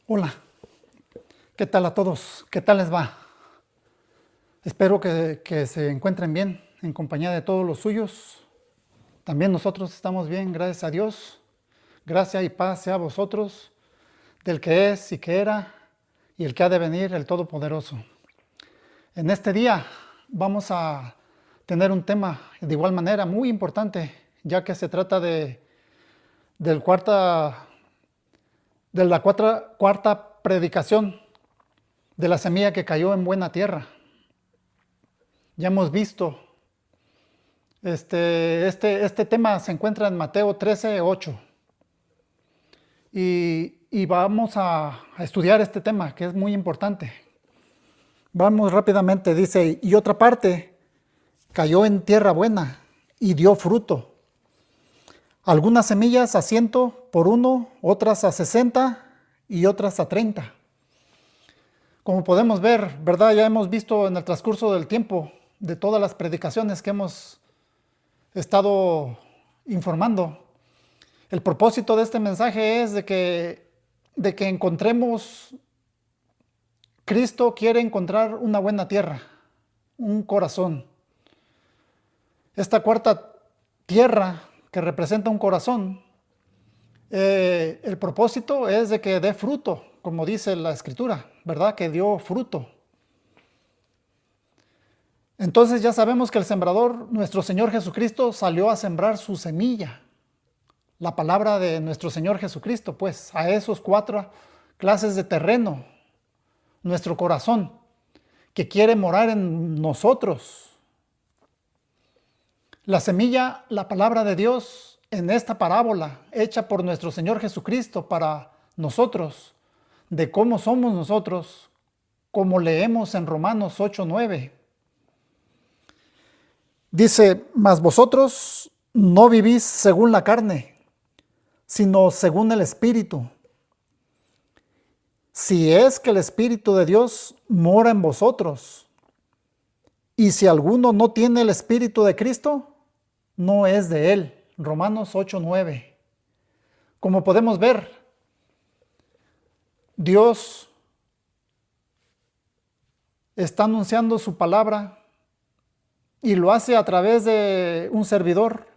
Hola, ¿qué tal a todos? ¿Qué tal les va? Espero que se encuentren bien en compañía de todos los suyos. También nosotros estamos bien, gracias a Dios. Gracia y paz sea a vosotros, del que es y que era y el que ha de venir, el Todopoderoso. En este día vamos a tener un tema de igual manera muy importante, ya que se trata del de la cuarta predicación de la semilla que cayó en buena tierra. Ya hemos visto, este tema se encuentra en Mateo 13:8 y vamos a estudiar este tema que es muy importante. Vamos rápidamente, dice, y otra parte cayó en tierra buena y dio fruto. Algunas semillas a 100 por uno, otras a 60 y otras a 30. Como podemos ver, ¿verdad? Ya hemos visto en el transcurso del tiempo de todas las predicaciones que hemos estado informando. El propósito de este mensaje es de que encontremos, Cristo quiere encontrar una buena tierra, un corazón. Esta cuarta tierra que representa un corazón, el propósito es de que dé fruto, como dice la Escritura, ¿verdad? Que dio fruto. Entonces ya sabemos que el sembrador, nuestro Señor Jesucristo, salió a sembrar su semilla. La palabra de nuestro Señor Jesucristo, pues, a esos 4 clases de terreno, nuestro corazón, que quiere morar en nosotros. La semilla, la palabra de Dios, en esta parábola, hecha por nuestro Señor Jesucristo para nosotros, de cómo somos nosotros, como leemos en Romanos 8:9. Dice, mas vosotros no vivís según la carne, sino según el Espíritu. Si es que el Espíritu de Dios mora en vosotros. Y si alguno no tiene el Espíritu de Cristo, no es de él. Romanos 8:9. Como podemos ver, Dios está anunciando su palabra y lo hace a través de un servidor.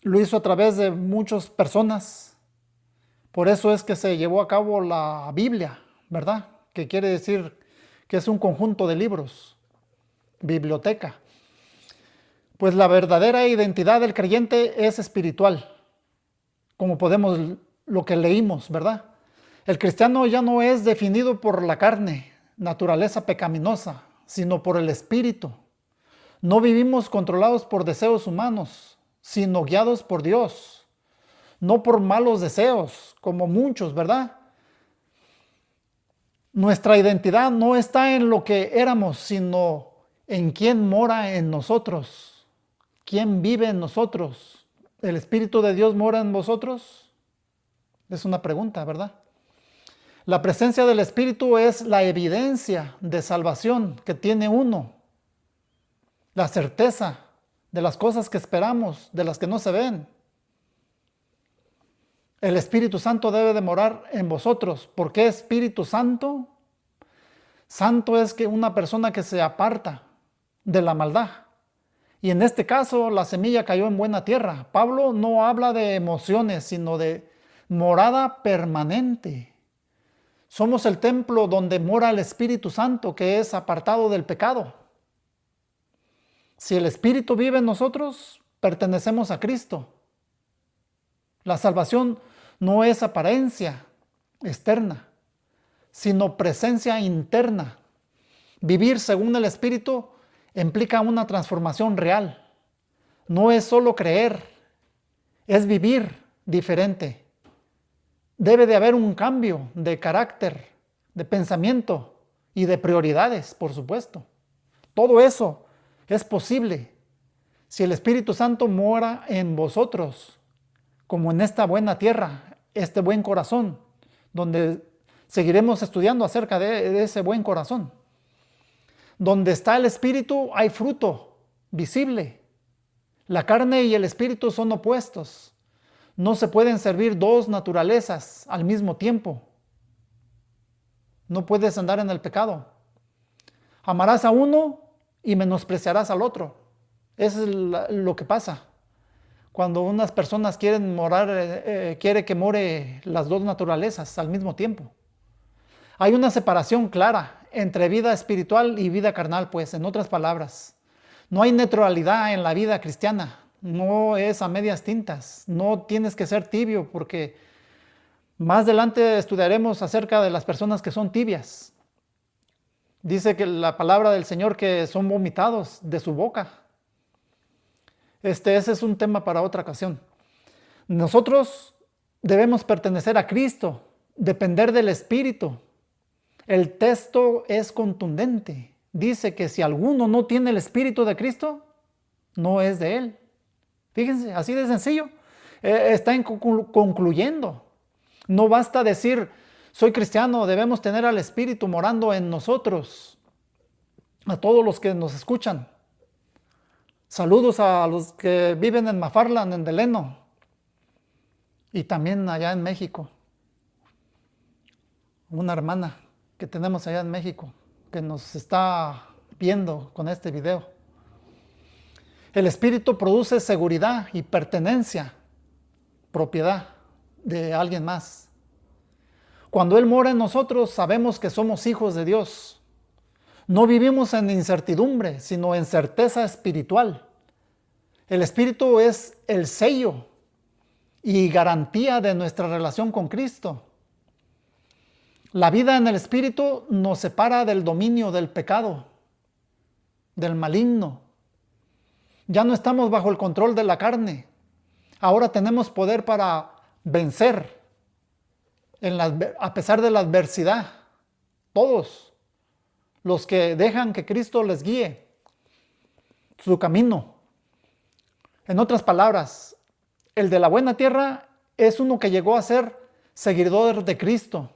Lo hizo a través de muchas personas. Por eso es que se llevó a cabo la Biblia, ¿verdad? Que quiere decir que es un conjunto de libros, biblioteca. Pues la verdadera identidad del creyente es espiritual, como podemos lo que leímos, ¿verdad? El cristiano ya no es definido por la carne, naturaleza pecaminosa, sino por el Espíritu. No vivimos controlados por deseos humanos, sino guiados por Dios. No por malos deseos, como muchos, ¿verdad? Nuestra identidad no está en lo que éramos, sino en quién mora en nosotros. ¿Quién vive en nosotros? ¿El Espíritu de Dios mora en vosotros? Es una pregunta, ¿verdad? La presencia del Espíritu es la evidencia de salvación que tiene uno. La certeza de las cosas que esperamos, de las que no se ven. El Espíritu Santo debe de morar en vosotros. ¿Por qué Espíritu Santo? Santo es que una persona que se aparta de la maldad. Y en este caso la semilla cayó en buena tierra. Pablo no habla de emociones, sino de morada permanente. Somos el templo donde mora el Espíritu Santo, que es apartado del pecado. Si el Espíritu vive en nosotros, pertenecemos a Cristo. La salvación no es apariencia externa, sino presencia interna. Vivir según el Espíritu implica una transformación real. No es solo creer, es vivir diferente. Debe de haber un cambio de carácter, de pensamiento y de prioridades, por supuesto. Todo eso es posible si el Espíritu Santo mora en vosotros, como en esta buena tierra, este buen corazón, donde seguiremos estudiando acerca de ese buen corazón. Donde está el Espíritu hay fruto visible. La carne y el Espíritu son opuestos. No se pueden servir dos naturalezas al mismo tiempo. No puedes andar en el pecado. Amarás a uno y menospreciarás al otro. Eso es lo que pasa. Cuando unas personas quieren quiere que more las dos naturalezas al mismo tiempo. Hay una separación clara entre vida espiritual y vida carnal, pues, en otras palabras. No hay neutralidad en la vida cristiana. No es a medias tintas. No tienes que ser tibio, porque más adelante estudiaremos acerca de las personas que son tibias. Dice que la palabra del Señor que son vomitados de su boca. Ese es un tema para otra ocasión. Nosotros debemos pertenecer a Cristo, depender del Espíritu. El texto es contundente. Dice que si alguno no tiene el Espíritu de Cristo, no es de Él. Fíjense, así de sencillo. Está concluyendo. No basta decir, soy cristiano, debemos tener al Espíritu morando en nosotros. A todos los que nos escuchan. Saludos a los que viven en McFarland, en Delano, y también allá en México. Una hermana que tenemos allá en México que nos está viendo con este video. El Espíritu produce seguridad y pertenencia, propiedad de alguien más. Cuando Él mora en nosotros, sabemos que somos hijos de Dios. No vivimos en incertidumbre, sino en certeza espiritual. El Espíritu es el sello y garantía de nuestra relación con Cristo. La vida en el Espíritu nos separa del dominio del pecado, del maligno. Ya no estamos bajo el control de la carne. Ahora tenemos poder para vencer a pesar de la adversidad. Todos los que dejan que Cristo les guíe su camino. En otras palabras, el de la buena tierra es uno que llegó a ser seguidor de Cristo.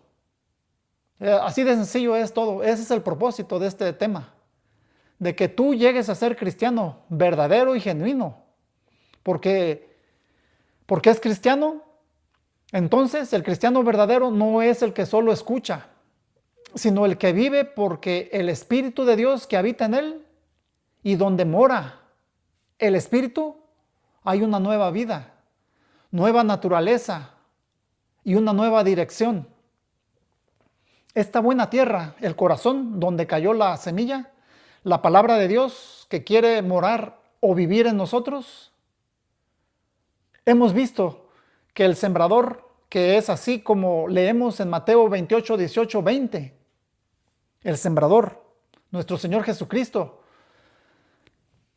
Así de sencillo es todo. Ese es el propósito de este tema. De que tú llegues a ser cristiano verdadero y genuino. Porque es cristiano. Entonces el cristiano verdadero no es el que solo escucha, sino el que vive, porque el Espíritu de Dios que habita en él y donde mora el Espíritu, hay una nueva vida, nueva naturaleza y una nueva dirección. Esta buena tierra, el corazón donde cayó la semilla, la palabra de Dios que quiere morar o vivir en nosotros, hemos visto que el sembrador, que es así como leemos en Mateo 28, 18, 20, el sembrador, nuestro Señor Jesucristo.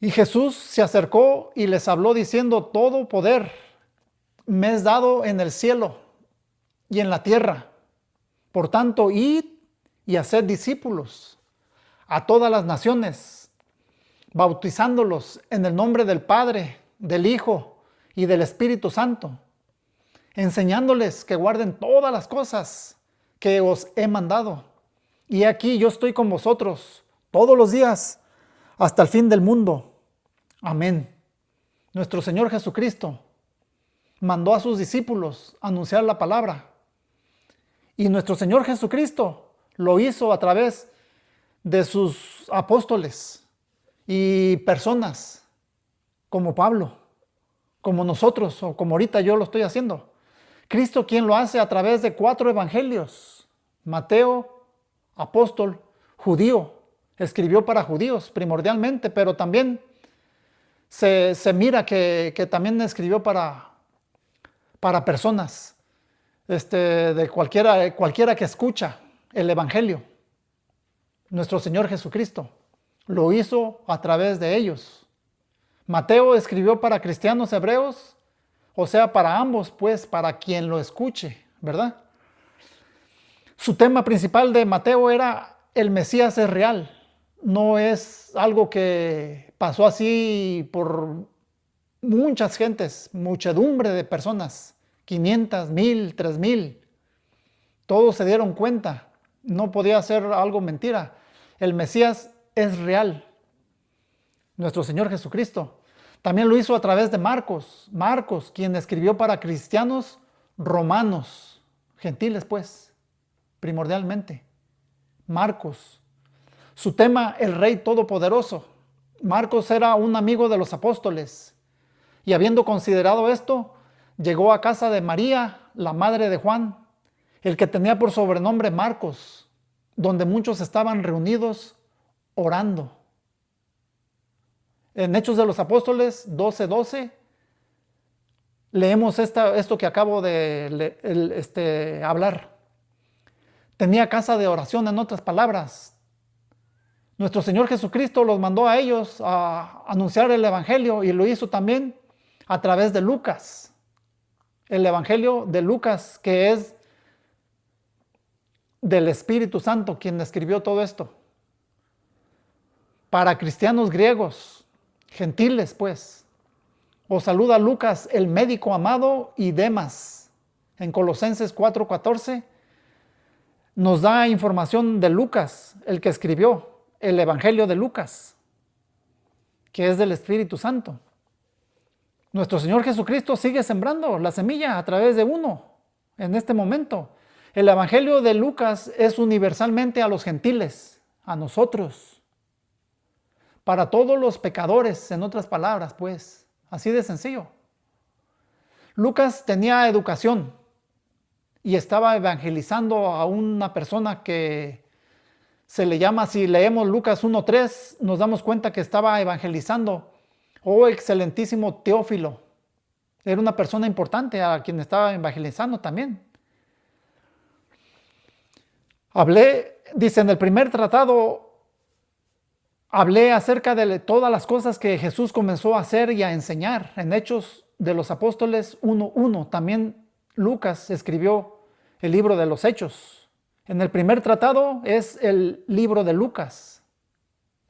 Y Jesús se acercó y les habló diciendo, todo poder me es dado en el cielo y en la tierra. Por tanto, id y haced discípulos a todas las naciones, bautizándolos en el nombre del Padre, del Hijo y del Espíritu Santo, enseñándoles que guarden todas las cosas que os he mandado. Y aquí yo estoy con vosotros todos los días hasta el fin del mundo. Amén. Nuestro Señor Jesucristo mandó a sus discípulos a anunciar la palabra. Y nuestro Señor Jesucristo lo hizo a través de sus apóstoles y personas como Pablo, como nosotros, o como ahorita yo lo estoy haciendo. Cristo, quien lo hace a través de 4 evangelios. Mateo, apóstol, judío, escribió para judíos primordialmente, pero también se mira que también escribió para personas, de cualquiera que escucha el evangelio. Nuestro Señor Jesucristo lo hizo a través de ellos. Mateo escribió para cristianos hebreos, o sea, para ambos, pues, para quien lo escuche, ¿verdad? Su tema principal de Mateo era el Mesías es real. No es algo que pasó así por muchas gentes, muchedumbre de personas, 500, 1000, 3000. Todos se dieron cuenta. No podía ser algo mentira. El Mesías es real. Nuestro Señor Jesucristo. También lo hizo a través de Marcos. Marcos, quien escribió para cristianos romanos, gentiles pues, primordialmente. Marcos. Su tema, el Rey Todopoderoso. Marcos era un amigo de los apóstoles y habiendo considerado esto, llegó a casa de María, la madre de Juan, el que tenía por sobrenombre Marcos, donde muchos estaban reunidos orando. En Hechos de los Apóstoles 12:12 leemos esto que acabo de hablar. Tenía casa de oración, en otras palabras. Nuestro Señor Jesucristo los mandó a ellos a anunciar el Evangelio y lo hizo también a través de Lucas. El Evangelio de Lucas, que es del Espíritu Santo quien escribió todo esto. Para cristianos griegos, gentiles pues. Os saluda Lucas, el médico amado, y Demas. En Colosenses 4:14 nos da información de Lucas, el que escribió el Evangelio de Lucas, que es del Espíritu Santo. Nuestro Señor Jesucristo sigue sembrando la semilla a través de uno en este momento. El Evangelio de Lucas es universalmente a los gentiles, a nosotros, para todos los pecadores, en otras palabras, pues, así de sencillo. Lucas tenía educación y estaba evangelizando a una persona que se le llama, si leemos Lucas 1:3, nos damos cuenta que estaba evangelizando. Oh, excelentísimo Teófilo. Era una persona importante a quien estaba evangelizando también. Dice, en el primer tratado, hablé acerca de todas las cosas que Jesús comenzó a hacer y a enseñar. En Hechos de los Apóstoles 1:1, también Lucas escribió el libro de los Hechos. En el primer tratado es el libro de Lucas.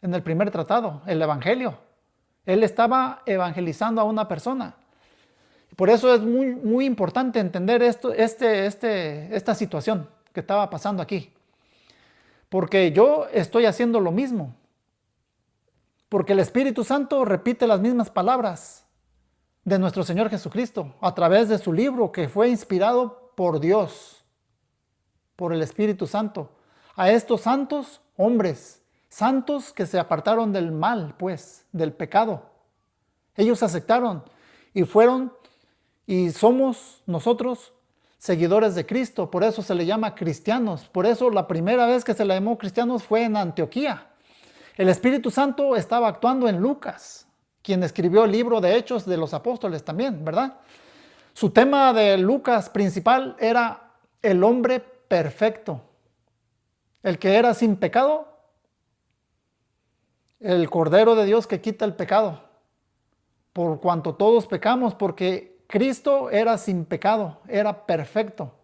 En el primer tratado, el Evangelio. Él estaba evangelizando a una persona. Por eso es muy, muy importante entender esta situación que estaba pasando aquí. Porque yo estoy haciendo lo mismo. Porque el Espíritu Santo repite las mismas palabras de nuestro Señor Jesucristo a través de su libro que fue inspirado por Dios, por el Espíritu Santo, a estos santos hombres, santos que se apartaron del mal, pues, del pecado. Ellos aceptaron y fueron y somos nosotros seguidores de Cristo, por eso se le llama cristianos. Por eso la primera vez que se le llamó cristianos fue en Antioquía. El Espíritu Santo estaba actuando en Lucas, quien escribió el libro de Hechos de los Apóstoles también, ¿verdad? Su tema de Lucas principal era el hombre perfecto, el que era sin pecado, el Cordero de Dios que quita el pecado, por cuanto todos pecamos, porque Cristo era sin pecado, era perfecto,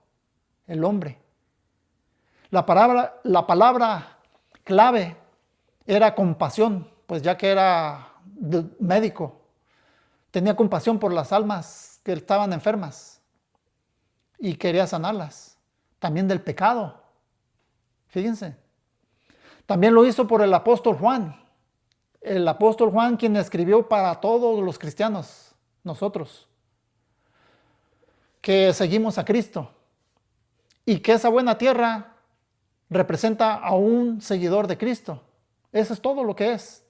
el hombre. La palabra clave era compasión, pues ya que era médico, tenía compasión por las almas que estaban enfermas y quería sanarlas. También del pecado, fíjense. También lo hizo por el apóstol Juan. El apóstol Juan, quien escribió para todos los cristianos, nosotros, que seguimos a Cristo. Y que esa buena tierra representa a un seguidor de Cristo. Eso es todo lo que es.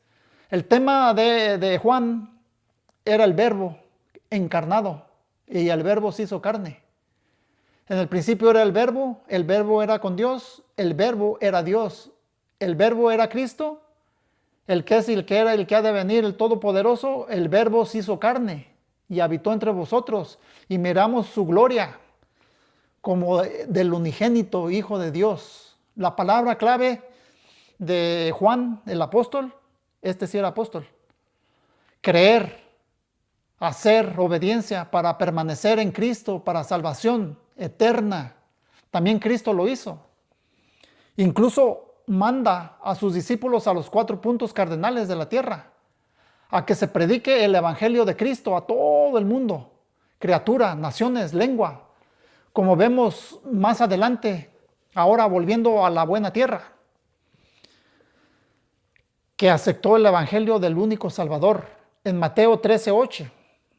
El tema de Juan era el verbo encarnado y el verbo se hizo carne. En el principio era el verbo era con Dios, el verbo era Dios, el verbo era Cristo, el que es y el que era y el que ha de venir, el Todopoderoso. El verbo se hizo carne y habitó entre vosotros y miramos su gloria como del unigénito Hijo de Dios. La palabra clave de Juan, el apóstol, sí era apóstol. Creer, hacer obediencia para permanecer en Cristo, para salvación eterna. También Cristo lo hizo. Incluso manda a sus discípulos a los 4 puntos cardinales de la tierra, a que se predique el evangelio de Cristo a todo el mundo, criatura, naciones, lengua, como vemos más adelante, ahora volviendo a la buena tierra, que aceptó el evangelio del único Salvador. En Mateo 13:8,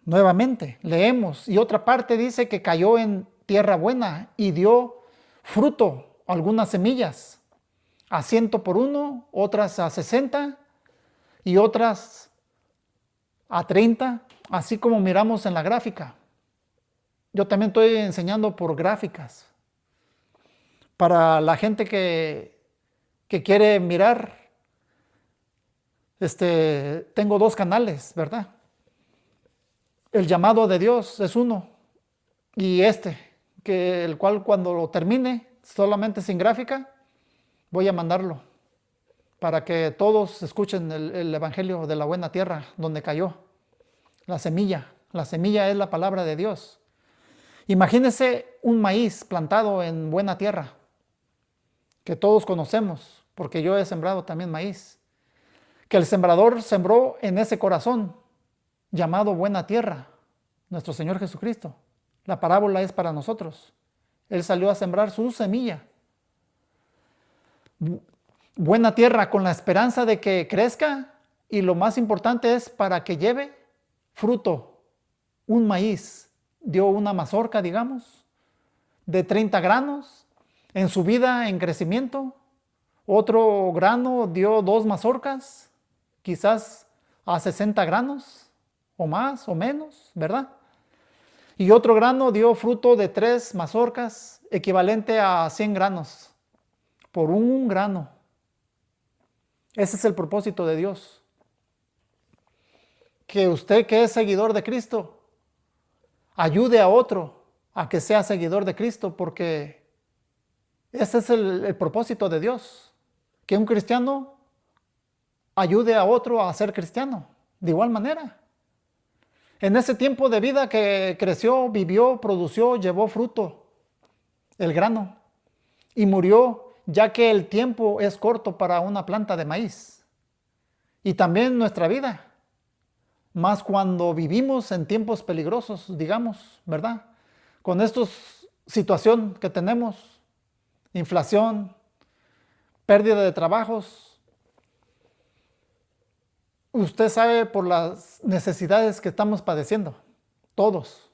nuevamente leemos, y otra parte dice que cayó en tierra buena y dio fruto, algunas semillas. a 100 por uno, otras a 60 y otras a 30, así como miramos en la gráfica. Yo también estoy enseñando por gráficas. Para la gente que quiere mirar, tengo 2 canales, ¿verdad? El llamado de Dios es uno, y el cual cuando lo termine, solamente sin gráfica, voy a mandarlo para que todos escuchen el evangelio de la buena tierra donde cayó la semilla. La semilla es la palabra de Dios. Imagínense un maíz plantado en buena tierra, que todos conocemos, porque yo he sembrado también maíz, que el sembrador sembró en ese corazón llamado buena tierra, nuestro Señor Jesucristo. La parábola es para nosotros. Él salió a sembrar su semilla. Buena tierra con la esperanza de que crezca, y lo más importante es para que lleve fruto. Un maíz dio una mazorca, digamos, de 30 granos en su vida en crecimiento. Otro grano dio 2 mazorcas, quizás a 60 granos, o más o menos, ¿verdad? Y otro grano dio fruto de 3 mazorcas, equivalente a 100 granos, por un grano. Ese es el propósito de Dios. Que usted, que es seguidor de Cristo, ayude a otro a que sea seguidor de Cristo, porque ese es el propósito de Dios. Que un cristiano ayude a otro a ser cristiano, de igual manera. En ese tiempo de vida que creció, vivió, produció, llevó fruto, el grano, y murió, ya que el tiempo es corto para una planta de maíz. Y también nuestra vida, más cuando vivimos en tiempos peligrosos, digamos, ¿verdad? Con esta situación que tenemos, inflación, pérdida de trabajos. Usted sabe por las necesidades que estamos padeciendo, todos,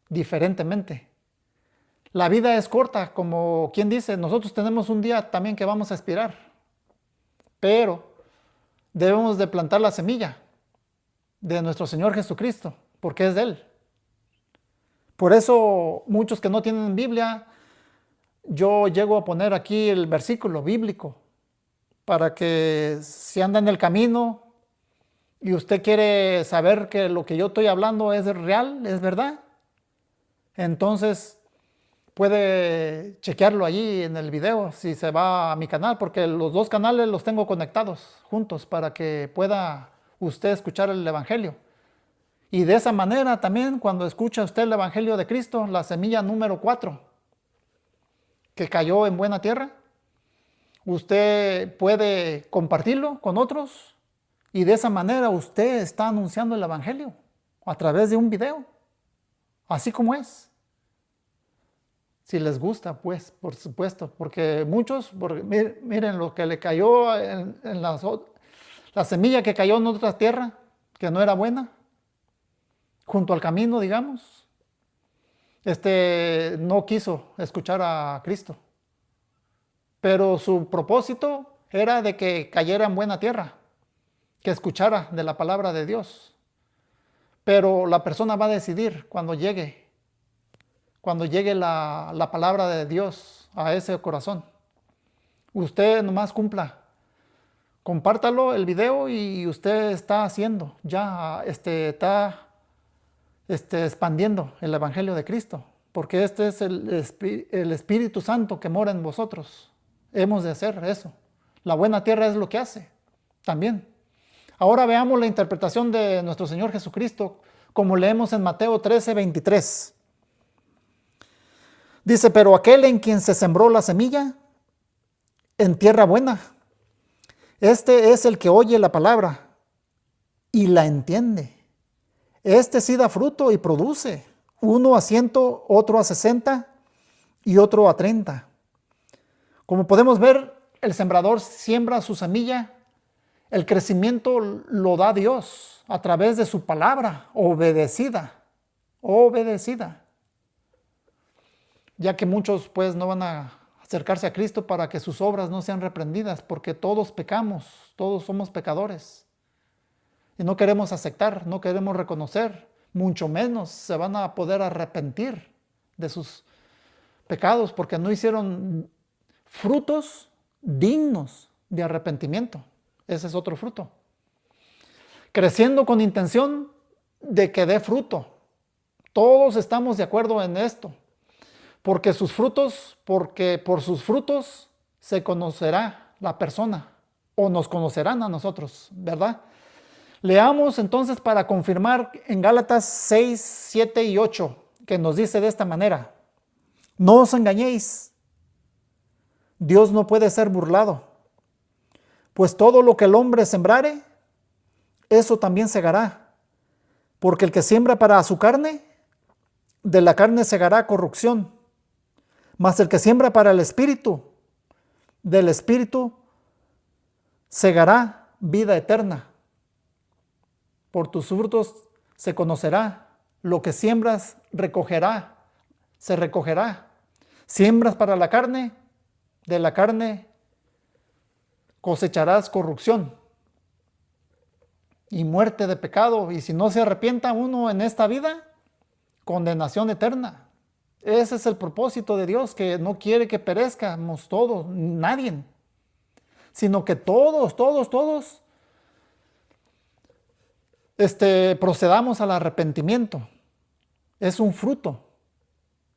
diferentemente. La vida es corta, como quien dice, nosotros tenemos un día también que vamos a expirar, pero debemos de plantar la semilla de nuestro Señor Jesucristo, porque es de Él. Por eso muchos que no tienen Biblia, yo llego a poner aquí el versículo bíblico, para que si anda en el camino y usted quiere saber que lo que yo estoy hablando es real, es verdad, entonces puede chequearlo allí en el video si se va a mi canal, porque los 2 canales los tengo conectados juntos para que pueda usted escuchar el evangelio. Y de esa manera también, cuando escucha usted el evangelio de Cristo, la semilla número 4 que cayó en buena tierra, usted puede compartirlo con otros, y de esa manera usted está anunciando el evangelio a través de un video, así como es. Si les gusta, pues, por supuesto, porque muchos, miren lo que le cayó en la semilla que cayó en otra tierra, que no era buena, junto al camino, digamos, no quiso escuchar a Cristo. Pero su propósito era de que cayera en buena tierra, que escuchara de la palabra de Dios. Pero la persona va a decidir cuando llegue la palabra de Dios a ese corazón. Usted nomás cumpla, compártalo el video, y usted está haciendo, ya está expandiendo el evangelio de Cristo, porque este es el Espíritu Santo que mora en vosotros. Hemos de hacer eso. La buena tierra es lo que hace también. Ahora veamos la interpretación de nuestro Señor Jesucristo, como leemos en Mateo 13:23. Dice: pero aquel en quien se sembró la semilla en tierra buena, este es el que oye la palabra y la entiende. Este sí da fruto y produce, uno a 100, otro a 60 y otro a 30. Como podemos ver, el sembrador siembra su semilla. El crecimiento lo da Dios a través de su palabra obedecida. Ya que muchos pues no van a acercarse a Cristo para que sus obras no sean reprendidas, porque todos pecamos, todos somos pecadores. Y no queremos aceptar, no queremos reconocer, mucho menos se van a poder arrepentir de sus pecados, porque no hicieron frutos dignos de arrepentimiento. Ese es otro fruto. Creciendo con intención de que dé fruto. Todos estamos de acuerdo en esto. Porque por sus frutos se conocerá la persona, o nos conocerán a nosotros, ¿verdad? Leamos entonces para confirmar en Gálatas 6, 7 y 8, que nos dice de esta manera: no os engañéis, Dios no puede ser burlado, pues todo lo que el hombre sembrare, eso también segará, porque el que siembra para su carne, de la carne segará corrupción, mas el que siembra para el Espíritu, del Espíritu segará vida eterna. Por tus frutos se conocerá, lo que siembras se recogerá. Siembras para la carne, de la carne cosecharás corrupción y muerte de pecado, y si no se arrepienta uno en esta vida, condenación eterna. Ese es el propósito de Dios, que no quiere que perezcamos todos, nadie, sino que todos procedamos al arrepentimiento. Es un fruto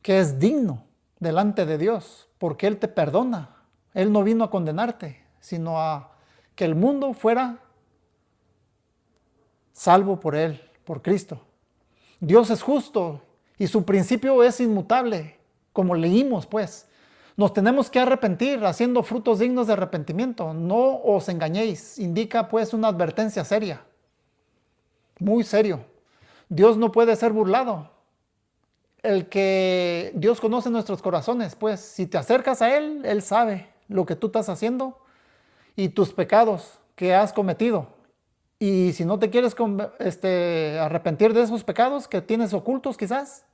que es digno delante de Dios, porque Él te perdona. Él no vino a condenarte, sino a que el mundo fuera salvo por Él, por Cristo. Dios es justo y su principio es inmutable, como leímos pues. Nos tenemos que arrepentir haciendo frutos dignos de arrepentimiento. No os engañéis, indica pues una advertencia seria. Muy serio. Dios no puede ser burlado. Dios conoce nuestros corazones, pues si te acercas a Él, Él sabe lo que tú estás haciendo y tus pecados que has cometido. Y si no te quieres arrepentir de esos pecados que tienes ocultos quizás,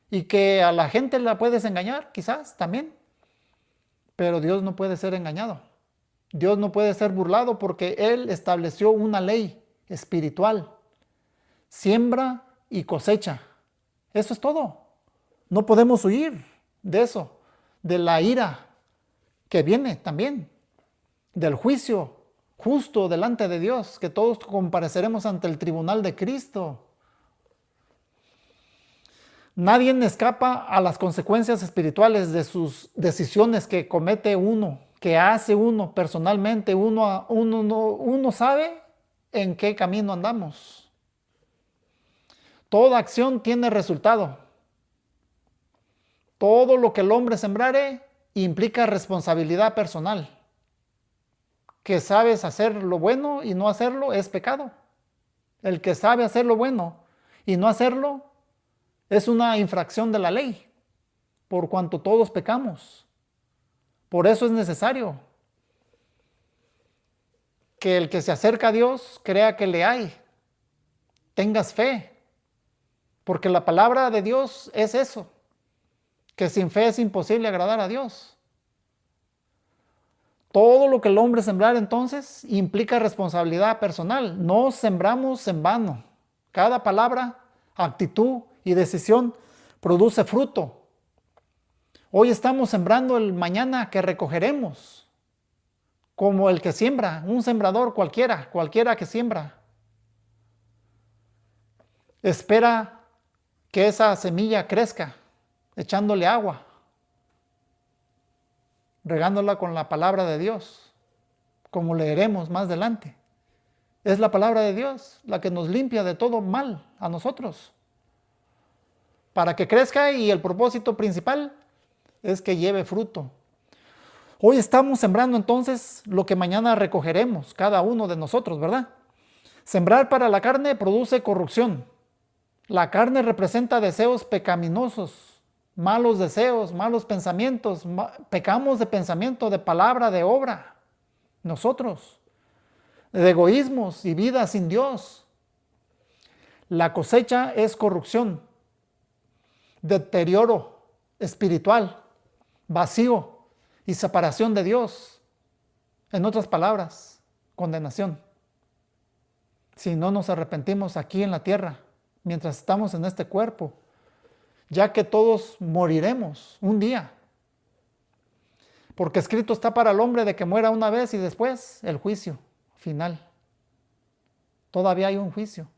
y que a la gente la puedes engañar quizás también, pero Dios no puede ser engañado. Dios no puede ser burlado, porque Él estableció una ley espiritual: siembra y cosecha. Eso es todo. No podemos huir de eso, de la ira que viene también, del juicio justo delante de Dios, que todos compareceremos ante el tribunal de Cristo. Nadie escapa a las consecuencias espirituales de sus decisiones que comete uno, que hace uno personalmente. Uno sabe en qué camino andamos. Toda acción tiene resultado. Todo lo que el hombre sembrare implica responsabilidad personal. Que sabes hacer lo bueno y no hacerlo es pecado. El que sabe hacer lo bueno y no hacerlo es una infracción de la ley, por cuanto todos pecamos. Por eso es necesario que el que se acerca a Dios crea que le hay. Tengas fe, porque la palabra de Dios es eso, que sin fe es imposible agradar a Dios. Todo lo que el hombre sembrar entonces implica responsabilidad personal. No sembramos en vano. Cada palabra, actitud y decisión produce fruto. Hoy estamos sembrando el mañana que recogeremos, como el que siembra, un sembrador cualquiera que siembra. Espera que esa semilla crezca, echándole agua, regándola con la palabra de Dios, como leeremos más adelante. Es la palabra de Dios la que nos limpia de todo mal a nosotros, para que crezca, y el propósito principal es que lleve fruto. Hoy estamos sembrando entonces lo que mañana recogeremos, cada uno de nosotros, ¿verdad? Sembrar para la carne produce corrupción. La carne representa deseos pecaminosos, malos deseos, malos pensamientos. Pecamos de pensamiento, de palabra, de obra. Nosotros, de egoísmos y vida sin Dios. La cosecha es corrupción, deterioro espiritual, vacío, y separación de Dios. En otras palabras, condenación. Si no nos arrepentimos aquí en la tierra, mientras estamos en este cuerpo, ya que todos moriremos un día. Porque escrito está para el hombre de que muera una vez y después el juicio final. Todavía hay un juicio.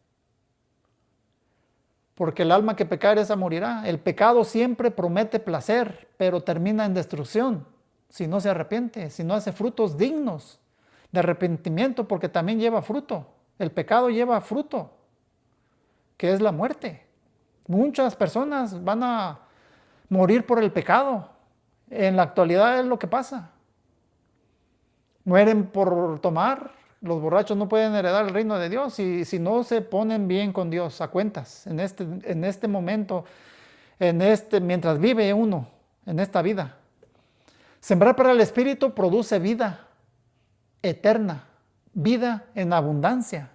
Porque el alma que pecare esa morirá. El pecado siempre promete placer, pero termina en destrucción si no se arrepiente, si no hace frutos dignos de arrepentimiento, porque también lleva fruto. El pecado lleva fruto, que es la muerte. Muchas personas van a morir por el pecado. En la actualidad es lo que pasa. Mueren por tomar. Los borrachos no pueden heredar el reino de Dios y si no se ponen bien con Dios a cuentas en este momento, mientras vive uno en esta vida. Sembrar para el Espíritu produce vida eterna, vida en abundancia.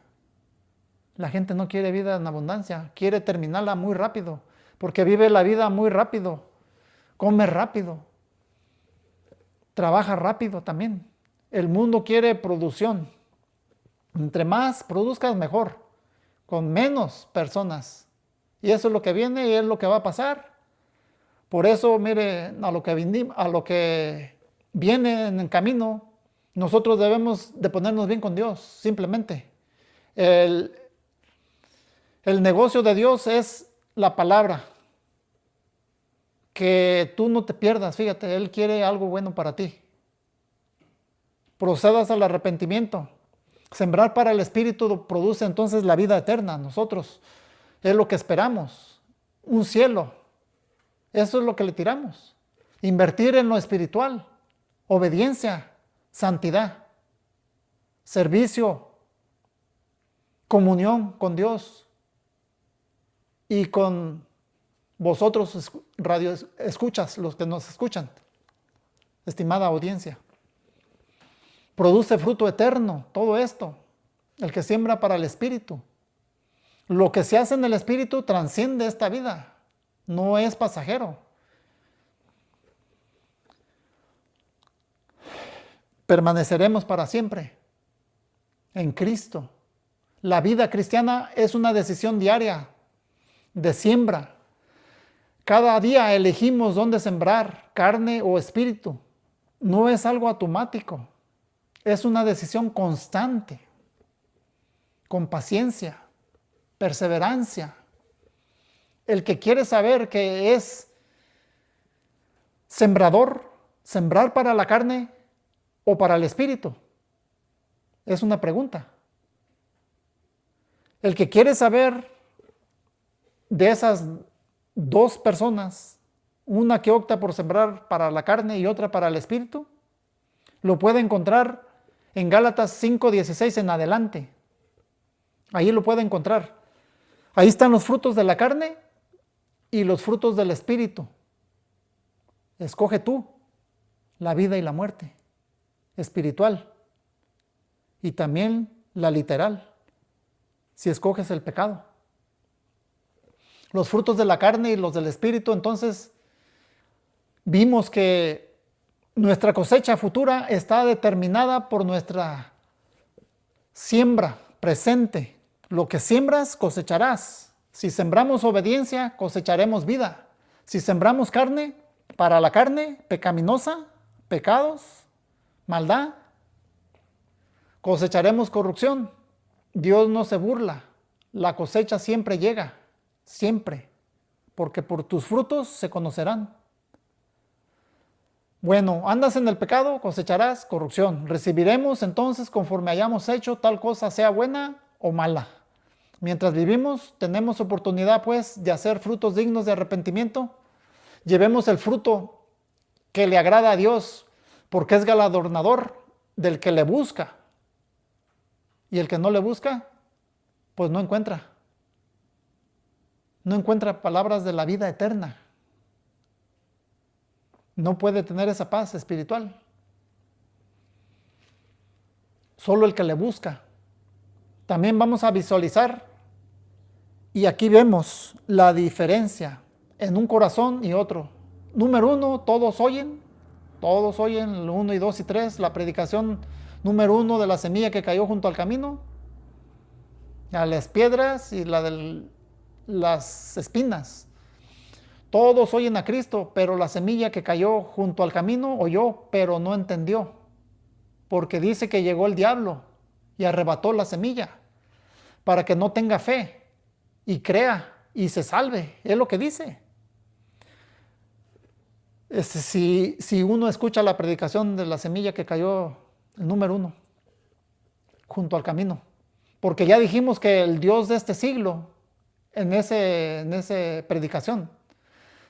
La gente no quiere vida en abundancia, quiere terminarla muy rápido, porque vive la vida muy rápido, come rápido, trabaja rápido también. El mundo quiere producción. Entre más produzcas, mejor, con menos personas. Y eso es lo que viene y es lo que va a pasar. Por eso, mire, a lo que viene en el camino, nosotros debemos de ponernos bien con Dios, simplemente. El negocio de Dios es la palabra. Que tú no te pierdas, fíjate, Él quiere algo bueno para ti. Procedas al arrepentimiento. Sembrar para el Espíritu produce entonces la vida eterna. Nosotros es lo que esperamos. Un cielo. Eso es lo que le tiramos. Invertir en lo espiritual. Obediencia. Santidad. Servicio. Comunión con Dios. Y con vosotros, radio escuchas, los que nos escuchan. Estimada audiencia. Produce fruto eterno, todo esto, el que siembra para el Espíritu. Lo que se hace en el Espíritu trasciende esta vida, no es pasajero. Permaneceremos para siempre en Cristo. La vida cristiana es una decisión diaria de siembra. Cada día elegimos dónde sembrar, carne o espíritu. No es algo automático. Es una decisión constante, con paciencia, perseverancia. El que quiere saber que es sembrador, sembrar para la carne o para el espíritu, es una pregunta. El que quiere saber de esas dos personas, una que opta por sembrar para la carne y otra para el espíritu, lo puede encontrar en Gálatas 5:16 en adelante. Ahí lo puede encontrar. Ahí están los frutos de la carne y los frutos del espíritu. Escoge tú la vida y la muerte espiritual y también la literal, si escoges el pecado. Los frutos de la carne y los del espíritu, entonces vimos que nuestra cosecha futura está determinada por nuestra siembra presente. Lo que siembras, cosecharás. Si sembramos obediencia, cosecharemos vida. Si sembramos carne, para la carne pecaminosa, pecados, maldad, cosecharemos corrupción. Dios no se burla. La cosecha siempre llega, siempre, porque por tus frutos se conocerán. Bueno, andas en el pecado, cosecharás corrupción. Recibiremos entonces conforme hayamos hecho tal cosa, sea buena o mala. Mientras vivimos, tenemos oportunidad pues de hacer frutos dignos de arrepentimiento. Llevemos el fruto que le agrada a Dios, porque es galardonador del que le busca. Y el que no le busca, pues no encuentra. No encuentra palabras de la vida eterna. No puede tener esa paz espiritual. Solo el que le busca. También vamos a visualizar, y aquí vemos la diferencia en un corazón y otro. Número 1, todos oyen, Todos oyen el 1 y 2 y 3, la predicación número 1 de la semilla que cayó junto al camino, a las piedras y la de las espinas. Todos oyen a Cristo, pero la semilla que cayó junto al camino oyó, pero no entendió, porque dice que llegó el diablo y arrebató la semilla para que no tenga fe y crea y se salve. Es lo que dice. Si uno escucha la predicación de la semilla que cayó, el número 1, junto al camino, porque ya dijimos que el Dios de este siglo, en esa predicación,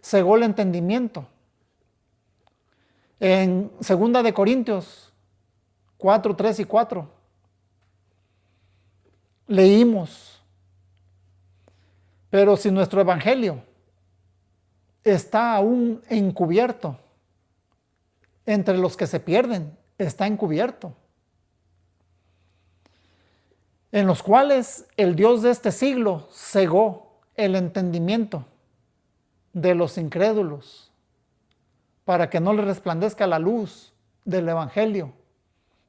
cegó el entendimiento. En 2 de Corintios 4, 3 y 4, leímos, pero si nuestro evangelio está aún encubierto, entre los que se pierden está encubierto, en los cuales el Dios de este siglo cegó el entendimiento de los incrédulos, para que no les resplandezca la luz del evangelio,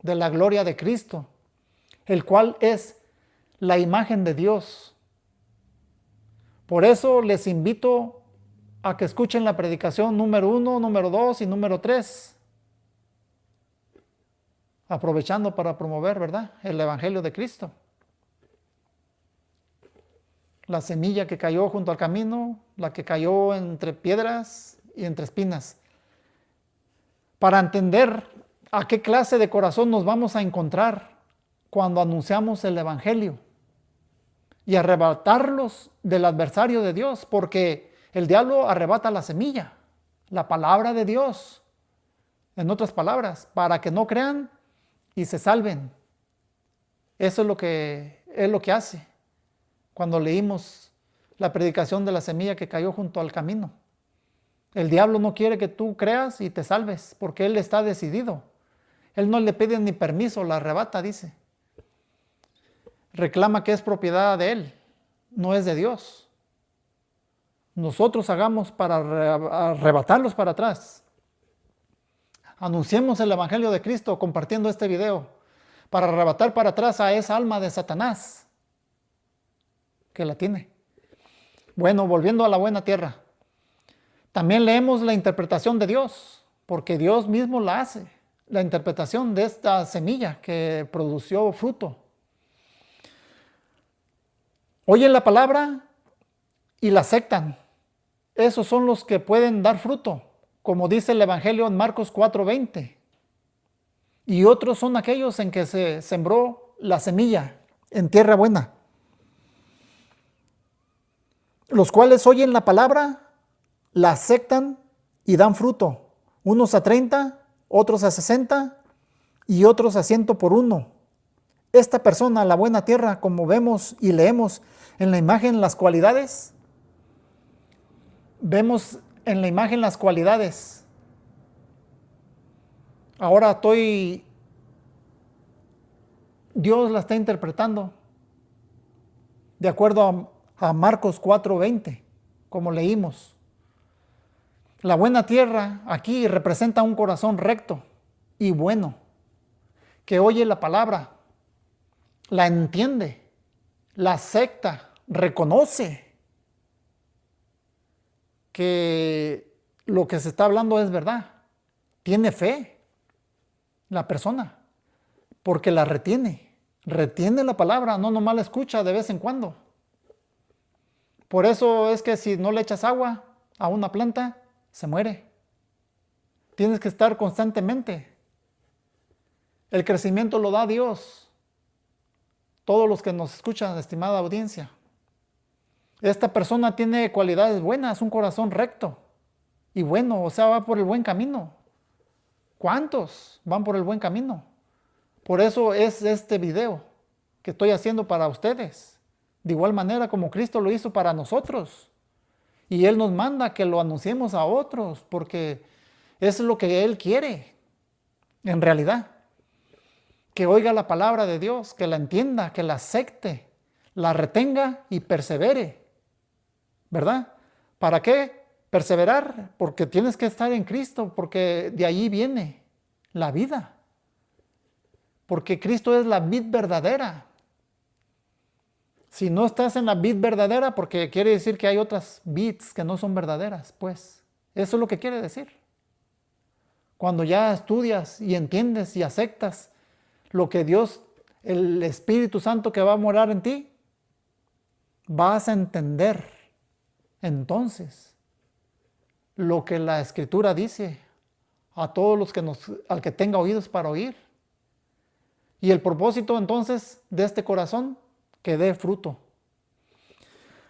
de la gloria de Cristo, el cual es la imagen de Dios. Por eso les invito a que escuchen la predicación número 1, número 2 y número 3, aprovechando para promover, ¿verdad?, el evangelio de Cristo. La semilla que cayó junto al camino, la que cayó entre piedras y entre espinas. Para entender a qué clase de corazón nos vamos a encontrar cuando anunciamos el evangelio y arrebatarlos del adversario de Dios, porque el diablo arrebata la semilla, la palabra de Dios, en otras palabras, para que no crean y se salven. Eso es lo que hace cuando leímos la predicación de la semilla que cayó junto al camino. El diablo no quiere que tú creas y te salves, porque él está decidido. Él no le pide ni permiso, la arrebata, dice. Reclama que es propiedad de él, no es de Dios. Nosotros hagamos para arrebatarlos para atrás. Anunciemos el evangelio de Cristo compartiendo este video para arrebatar para atrás a esa alma de Satanás que la tiene. Bueno, volviendo a la buena tierra, también leemos la interpretación de Dios, porque Dios mismo la hace, la interpretación de esta semilla que produció fruto. Oyen la palabra y la aceptan. Esos son los que pueden dar fruto, como dice el Evangelio en Marcos 4:20. Y otros son aquellos en que se sembró la semilla en tierra buena, los cuales oyen la palabra, la aceptan y dan fruto, unos a 30, otros a 60 y otros a 100 por uno. Esta persona, la buena tierra, como vemos y leemos en la imagen las cualidades, vemos en la imagen las cualidades. Ahora Dios la está interpretando de acuerdo a Marcos 4:20, como leímos. La buena tierra aquí representa un corazón recto y bueno, que oye la palabra, la entiende, la acepta, reconoce que lo que se está hablando es verdad. Tiene fe la persona, porque la retiene la palabra, no nomás la escucha de vez en cuando. Por eso es que si no le echas agua a una planta, se muere. Tienes que estar constantemente. El crecimiento lo da Dios. Todos los que nos escuchan, estimada audiencia. Esta persona tiene cualidades buenas, un corazón recto y bueno, o sea, va por el buen camino. ¿Cuántos van por el buen camino? Por eso es este video que estoy haciendo para ustedes. De igual manera como Cristo lo hizo para nosotros. Y Él nos manda que lo anunciemos a otros, porque es lo que Él quiere, en realidad. Que oiga la palabra de Dios, que la entienda, que la acepte, la retenga y persevere. ¿Verdad? ¿Para qué? perseverar, porque tienes que estar en Cristo, porque de allí viene la vida. Porque Cristo es la vid verdadera. Si no estás en la vid verdadera, porque quiere decir que hay otras vids que no son verdaderas, pues. Eso es lo que quiere decir. Cuando ya estudias y entiendes y aceptas lo que Dios, el Espíritu Santo que va a morar en ti, vas a entender entonces lo que la Escritura dice a todos los que al que tenga oídos para oír. Y el propósito entonces de este corazón, que dé fruto.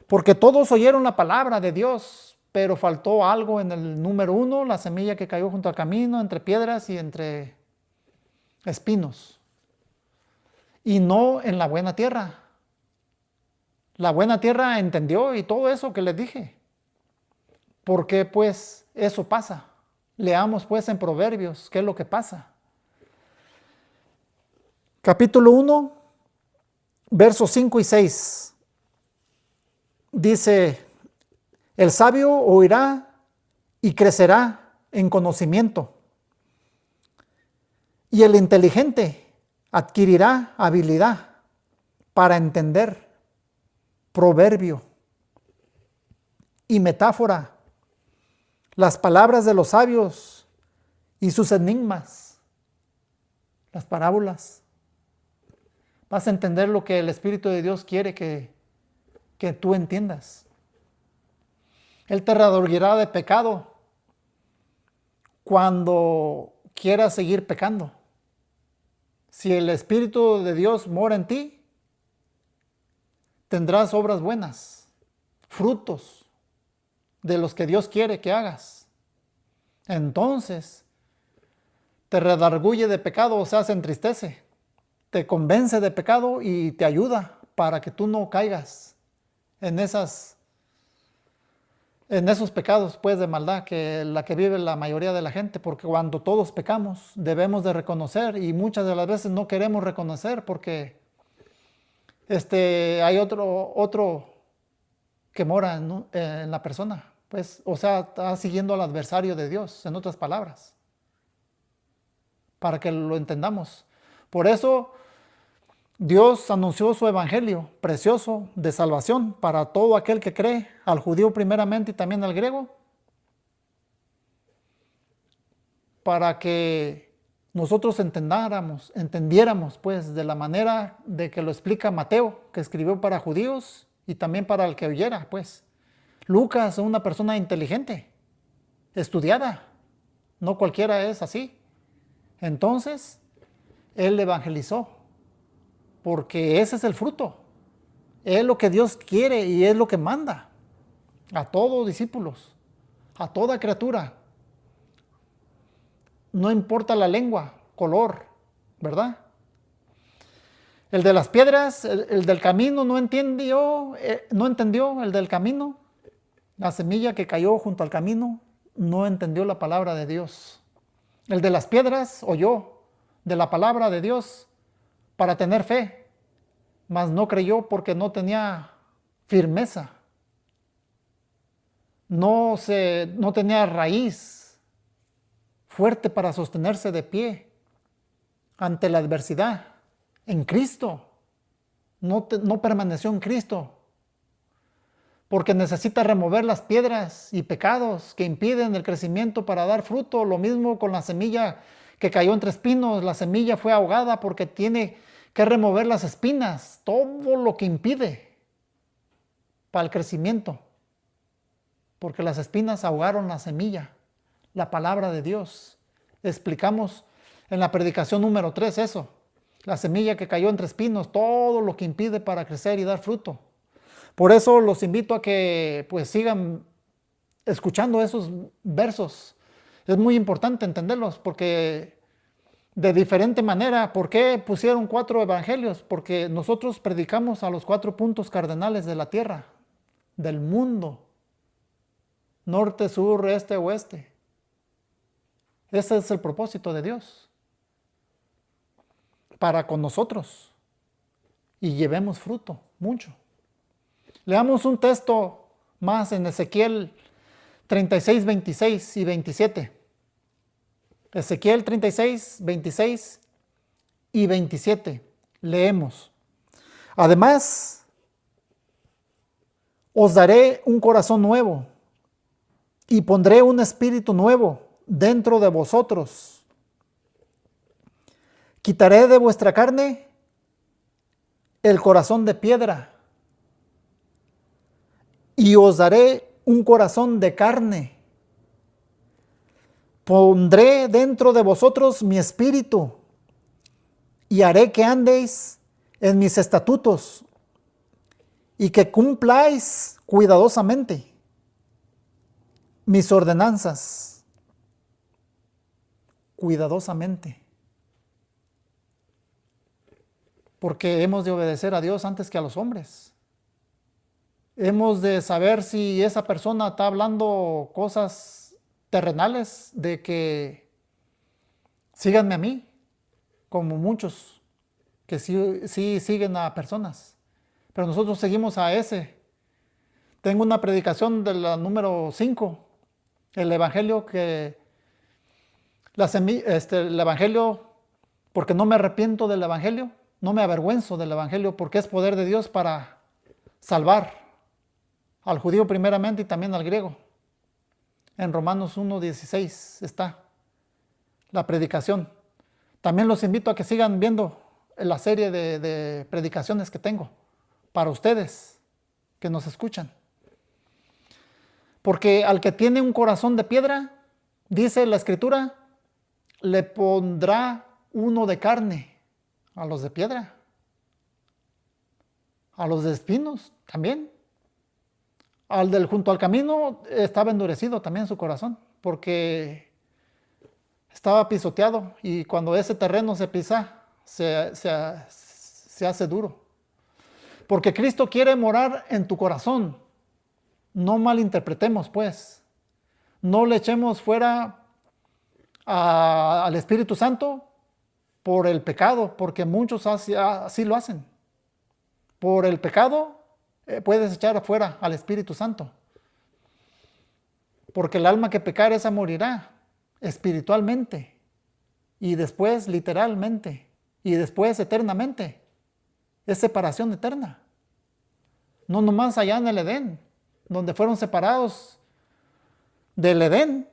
Porque todos oyeron la palabra de Dios, pero faltó algo en el número 1, la semilla que cayó junto al camino, entre piedras y entre espinos. Y no en la buena tierra. La buena tierra entendió y todo eso que les dije. ¿Por qué pues eso pasa? Leamos pues en Proverbios qué es lo que pasa. Capítulo 1, versos 5 y 6. Dice, el sabio oirá y crecerá en conocimiento, y el inteligente adquirirá habilidad para entender proverbio y metáfora, las palabras de los sabios y sus enigmas, las parábolas. Vas a entender lo que el Espíritu de Dios quiere que tú entiendas. Él te redarguirá de pecado cuando quieras seguir pecando. Si el Espíritu de Dios mora en ti, tendrás obras buenas, frutos de los que Dios quiere que hagas. Entonces, te redarguye de pecado, o sea, se entristece, te convence de pecado y te ayuda para que tú no caigas en esos pecados pues de maldad que la que vive la mayoría de la gente, porque cuando todos pecamos debemos de reconocer y muchas de las veces no queremos reconocer porque hay otro que mora en la persona, pues, o sea, está siguiendo al adversario de Dios, en otras palabras, para que lo entendamos. Por eso Dios anunció su evangelio precioso de salvación para todo aquel que cree, al judío primeramente y también al griego, para que nosotros entendiéramos pues de la manera de que lo explica Mateo, que escribió para judíos y también para el que oyera, pues. Lucas es una persona inteligente, estudiada, no cualquiera es así. Entonces, él evangelizó, porque ese es el fruto. Es lo que Dios quiere y es lo que manda a todos discípulos, a toda criatura. No importa la lengua, color, ¿verdad? El de las piedras, el del camino no entendió el del camino. La semilla que cayó junto al camino no entendió la palabra de Dios. El de las piedras oyó de la palabra de Dios para tener fe, mas no creyó porque no tenía firmeza. No tenía raíz fuerte para sostenerse de pie ante la adversidad. En Cristo. No permaneció en Cristo. Porque necesita remover las piedras y pecados que impiden el crecimiento para dar fruto. Lo mismo con la semilla que cayó entre espinos. La semilla fue ahogada porque tiene que remover las espinas. Todo lo que impide para el crecimiento. Porque las espinas ahogaron la semilla, la palabra de Dios. Explicamos en la predicación número 3 eso. La semilla que cayó entre espinos, todo lo que impide para crecer y dar fruto. Por eso los invito a que pues sigan escuchando esos versos. Es muy importante entenderlos porque de diferente manera. ¿Por qué pusieron 4 evangelios? Porque nosotros predicamos a los 4 puntos cardenales de la tierra, del mundo. Norte, sur, este, oeste. Ese es el propósito de Dios para con nosotros y llevemos fruto, mucho. Leamos un texto más en Ezequiel 36, 26 y 27. Ezequiel 36, 26 y 27. Leemos. Además, os daré un corazón nuevo y pondré un espíritu nuevo dentro de vosotros. Quitaré de vuestra carne el corazón de piedra y os daré un corazón de carne. Pondré dentro de vosotros mi espíritu y haré que andéis en mis estatutos y que cumpláis cuidadosamente mis ordenanzas. Cuidadosamente. Porque hemos de obedecer a Dios antes que a los hombres. Hemos de saber si esa persona está hablando cosas terrenales, de que síganme a mí, como muchos que sí siguen a personas. Pero nosotros seguimos a ese. Tengo una predicación de la número 5, el Evangelio el Evangelio, porque no me arrepiento del Evangelio, no me avergüenzo del Evangelio, porque es poder de Dios para salvar al judío primeramente y también al griego. En Romanos 1:16 está la predicación. También los invito a que sigan viendo la serie de predicaciones que tengo para ustedes que nos escuchan. Porque al que tiene un corazón de piedra, dice la Escritura, le pondrá uno de carne a los de piedra, a los de espinos también. Al del junto al camino estaba endurecido también su corazón, porque estaba pisoteado, y cuando ese terreno se pisa, se hace duro. Porque Cristo quiere morar en tu corazón. No malinterpretemos, pues. No le echemos fuera al Espíritu Santo por el pecado, porque muchos así lo hacen. Por el pecado puedes echar afuera al Espíritu Santo. Porque el alma que pecare, esa morirá espiritualmente, y después literalmente, y después eternamente. Es separación eterna. No nomás allá en el Edén, donde fueron separados del Edén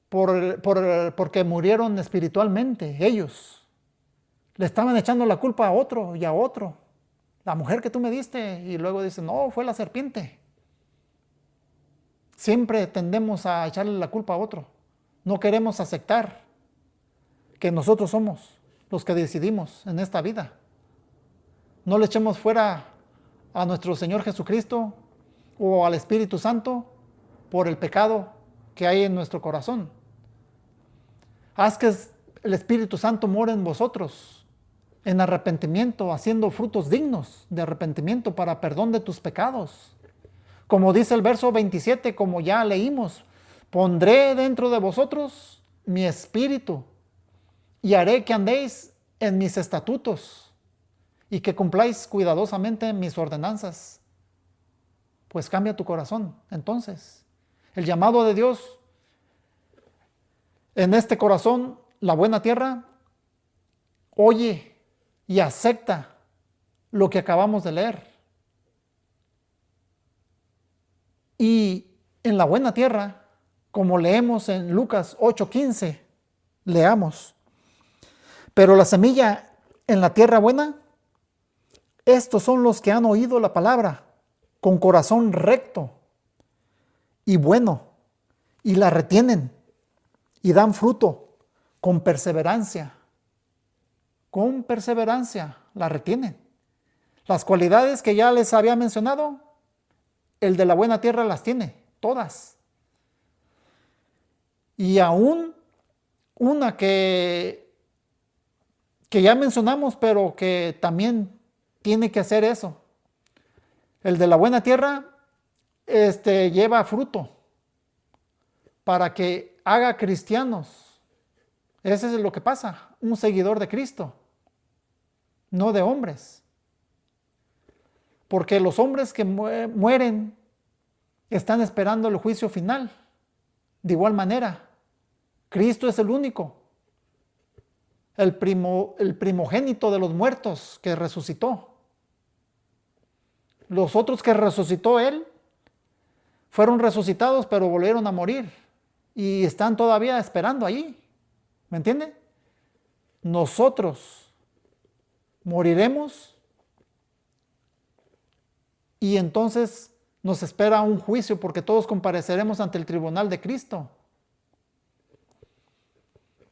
porque murieron espiritualmente ellos. Le estaban echando la culpa a otro y a otro. La mujer que tú me diste, y luego dicen, no, fue la serpiente. Siempre tendemos a echarle la culpa a otro. No queremos aceptar que nosotros somos los que decidimos en esta vida. No le echemos fuera a nuestro Señor Jesucristo o al Espíritu Santo por el pecado que hay en nuestro corazón. Haz que el Espíritu Santo more en vosotros en arrepentimiento, haciendo frutos dignos de arrepentimiento para perdón de tus pecados. Como dice el verso 27, como ya leímos, pondré dentro de vosotros mi espíritu y haré que andéis en mis estatutos y que cumpláis cuidadosamente mis ordenanzas. Pues cambia tu corazón. Entonces, el llamado de Dios en este corazón, la buena tierra, oye y acepta lo que acabamos de leer. Y en la buena tierra, como leemos en Lucas 8:15, leamos. Pero la semilla en la tierra buena, estos son los que han oído la palabra con corazón recto y bueno, y la retienen y dan fruto con perseverancia. Con perseverancia la retienen. Las cualidades que ya les había mencionado, el de la buena tierra las tiene, todas. Y aún una que ya mencionamos, pero que también tiene que hacer eso. El de la buena tierra lleva fruto para que haga cristianos. Ese es lo que pasa, un seguidor de Cristo, no de hombres. Porque los hombres que mueren están esperando el juicio final. De igual manera, Cristo es el único, el primogénito de los muertos que resucitó. Los otros que resucitó Él fueron resucitados, pero volvieron a morir y están todavía esperando ahí. ¿Me entiende? Nosotros moriremos y entonces nos espera un juicio porque todos compareceremos ante el tribunal de Cristo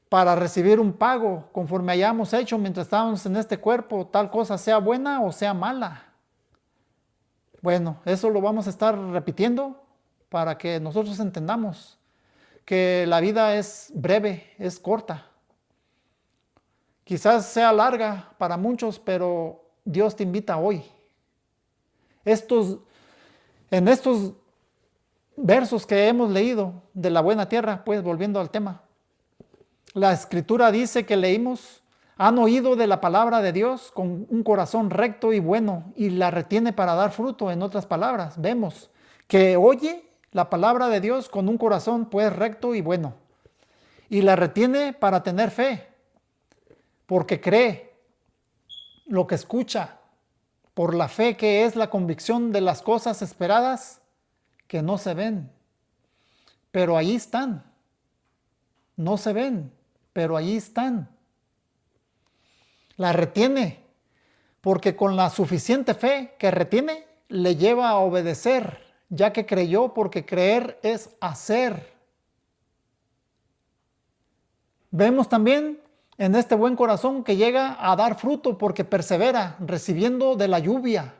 para recibir un pago conforme hayamos hecho mientras estábamos en este cuerpo, tal cosa sea buena o sea mala. Bueno, eso lo vamos a estar repitiendo para que nosotros entendamos que la vida es breve, es corta. Quizás sea larga para muchos, pero Dios te invita hoy. En estos versos que hemos leído de la buena tierra, pues volviendo al tema, la escritura dice que leímos, han oído de la palabra de Dios con un corazón recto y bueno y la retiene para dar fruto. En otras palabras, vemos que oye la palabra de Dios con un corazón pues recto y bueno y la retiene para tener fe, porque cree lo que escucha, por la fe que es la convicción de las cosas esperadas que no se ven, pero ahí están. No se ven, pero ahí están. La retiene, porque con la suficiente fe que retiene, le lleva a obedecer, ya que creyó, porque creer es hacer. Vemos también en este buen corazón que llega a dar fruto porque persevera, recibiendo de la lluvia,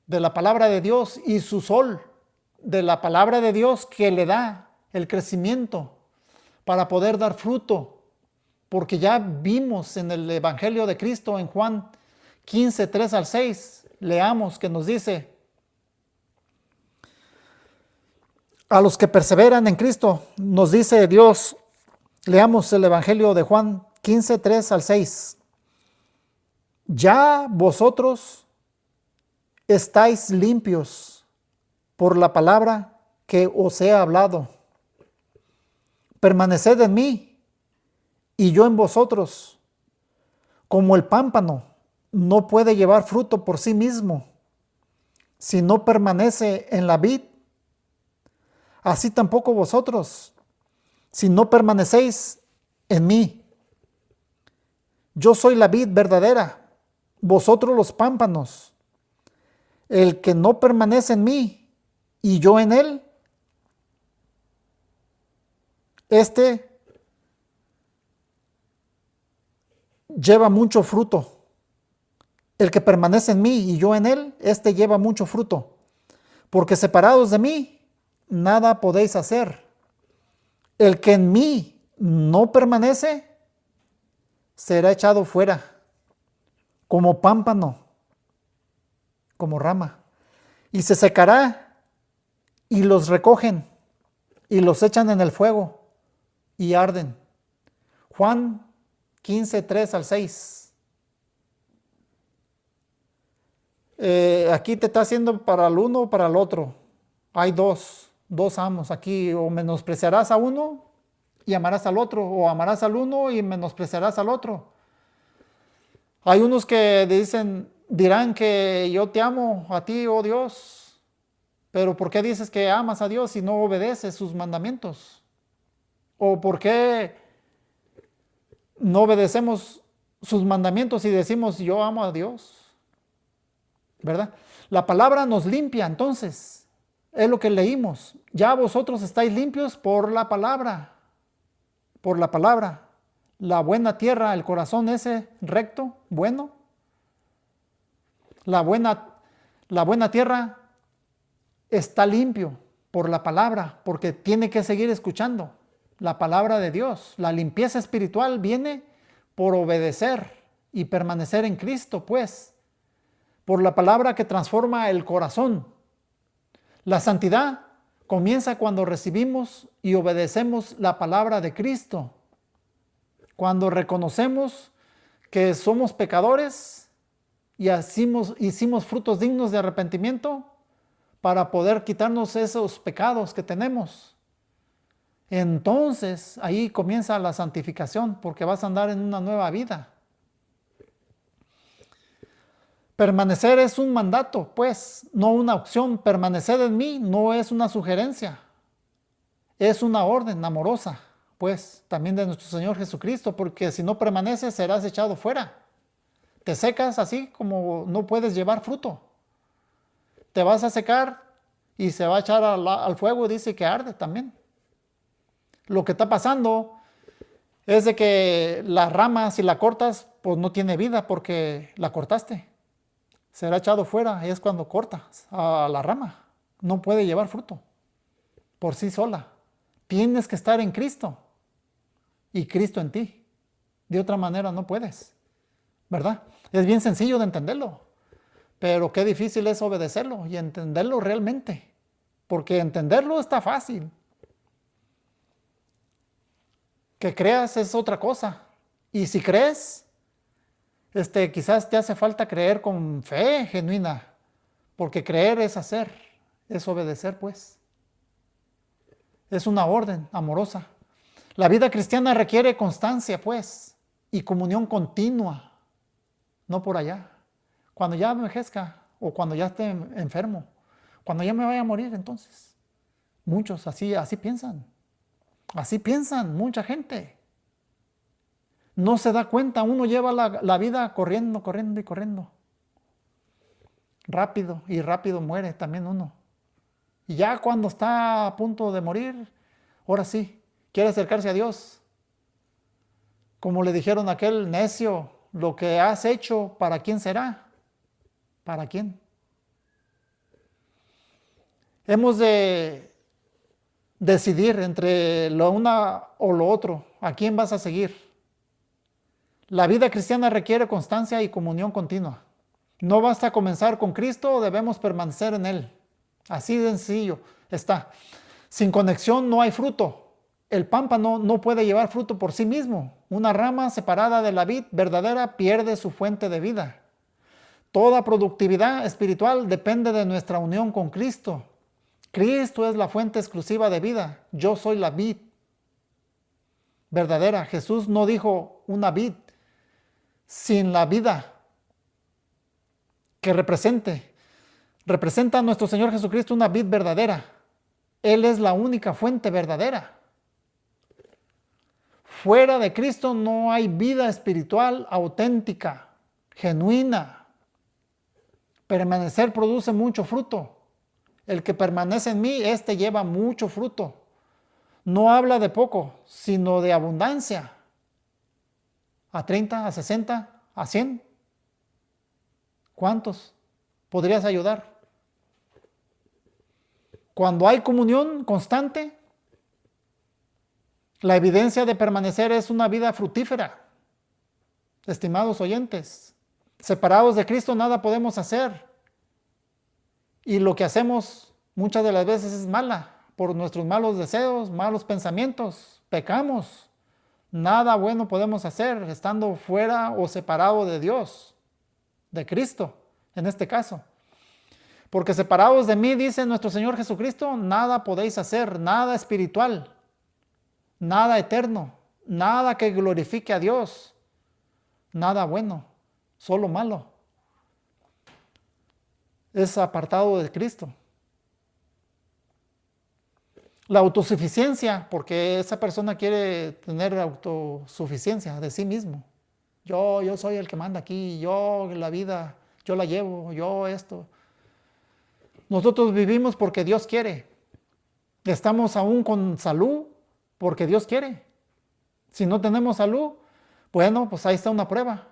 de la palabra de Dios y su sol, de la palabra de Dios que le da el crecimiento para poder dar fruto. Porque ya vimos en el Evangelio de Cristo en Juan 15, 3 al 6, leamos que nos dice, a los que perseveran en Cristo, nos dice Dios, leamos el Evangelio de Juan 15, 3 al 6, ya vosotros estáis limpios por la palabra que os he hablado. Permaneced en mí y yo en vosotros. Como el pámpano no puede llevar fruto por sí mismo si no permanece en la vid, así tampoco vosotros, si no permanecéis en mí. Yo soy la vid verdadera, vosotros los pámpanos. El que no permanece en mí y yo en él, este lleva mucho fruto. El que permanece en mí y yo en él, este lleva mucho fruto. Porque separados de mí, nada podéis hacer. El que en mí no permanece, será echado fuera, como pámpano, como rama, y se secará, y los recogen, y los echan en el fuego, y arden. Juan 15, 3 al 6. Aquí te está haciendo para el uno o para el otro. Hay dos amos aquí. O menospreciarás a uno y amarás al otro, o amarás al uno y menospreciarás al otro. Hay unos que dirán que yo te amo a ti, oh Dios, pero ¿por qué dices que amas a Dios y no obedeces sus mandamientos? ¿O por qué no obedecemos sus mandamientos y decimos yo amo a Dios? ¿Verdad? La palabra nos limpia, entonces, es lo que leímos. Ya vosotros estáis limpios por la palabra, la buena tierra, el corazón ese recto, bueno. La buena tierra está limpio por la palabra, porque tiene que seguir escuchando la palabra de Dios. La limpieza espiritual viene por obedecer y permanecer en Cristo, pues, por la palabra que transforma el corazón. La santidad comienza cuando recibimos y obedecemos la palabra de Cristo, cuando reconocemos que somos pecadores y hicimos frutos dignos de arrepentimiento, para poder quitarnos esos pecados que tenemos. Entonces ahí comienza la santificación, porque vas a andar en una nueva vida. Permanecer es un mandato, pues, no una opción. Permanecer en mí no es una sugerencia, es una orden amorosa, pues, también de nuestro Señor Jesucristo, porque si no permaneces serás echado fuera. Te secas así como no puedes llevar fruto. Te vas a secar y se va a echar al fuego, dice que arde también. Lo que está pasando es de que la rama, si la cortas, pues no tiene vida porque la cortaste. Será echado fuera, es cuando cortas a la rama. No puede llevar fruto por sí sola. Tienes que estar en Cristo y Cristo en ti. De otra manera no puedes, ¿verdad? Es bien sencillo de entenderlo, pero qué difícil es obedecerlo y entenderlo realmente, porque entenderlo está fácil. Que creas es otra cosa. Y si crees, quizás te hace falta creer con fe genuina, porque creer es hacer, es obedecer, pues. Es una orden amorosa. La vida cristiana requiere constancia, pues, y comunión continua, no por allá. Cuando ya me envejezca o cuando ya esté enfermo, cuando ya me vaya a morir, entonces. Muchos así piensan. Así piensan mucha gente. No se da cuenta, uno lleva la vida corriendo, corriendo y corriendo. Rápido y rápido muere también uno. Y ya cuando está a punto de morir, ahora sí, quiere acercarse a Dios. Como le dijeron a aquel necio, lo que has hecho, ¿para quién será? ¿Para quién? Hemos de decidir entre lo una o lo otro. ¿A quién vas a seguir? La vida cristiana requiere constancia y comunión continua. No basta comenzar con Cristo, debemos permanecer en Él. Así de sencillo está. Sin conexión no hay fruto. El pámpano no puede llevar fruto por sí mismo. Una rama separada de la vid verdadera pierde su fuente de vida. Toda productividad espiritual depende de nuestra unión con Cristo. Cristo es la fuente exclusiva de vida. Yo soy la vid verdadera. Jesús no dijo una vid sin la vida que representa a nuestro Señor Jesucristo una vid verdadera. Él es la única fuente verdadera. Fuera de Cristo no hay vida espiritual auténtica, genuina. Permanecer produce mucho fruto. El que permanece en mí, éste lleva mucho fruto. No habla de poco, sino de abundancia. A 30, a 60, a 100. ¿Cuántos podrías ayudar? Cuando hay comunión constante, la evidencia de permanecer es una vida fructífera. Estimados oyentes, separados de Cristo nada podemos hacer. Y lo que hacemos muchas de las veces es mala, por nuestros malos deseos, malos pensamientos, pecamos. Nada bueno podemos hacer estando fuera o separado de Dios, de Cristo, en este caso. Porque separados de mí, dice nuestro Señor Jesucristo, nada podéis hacer, nada espiritual, nada eterno, nada que glorifique a Dios, nada bueno, solo malo. Es apartado de Cristo. La autosuficiencia, porque esa persona quiere tener autosuficiencia de sí mismo. Yo soy el que manda aquí, yo la vida, yo la llevo, yo esto. Nosotros vivimos porque Dios quiere. Estamos aún con salud porque Dios quiere. Si no tenemos salud, bueno, pues ahí está una prueba,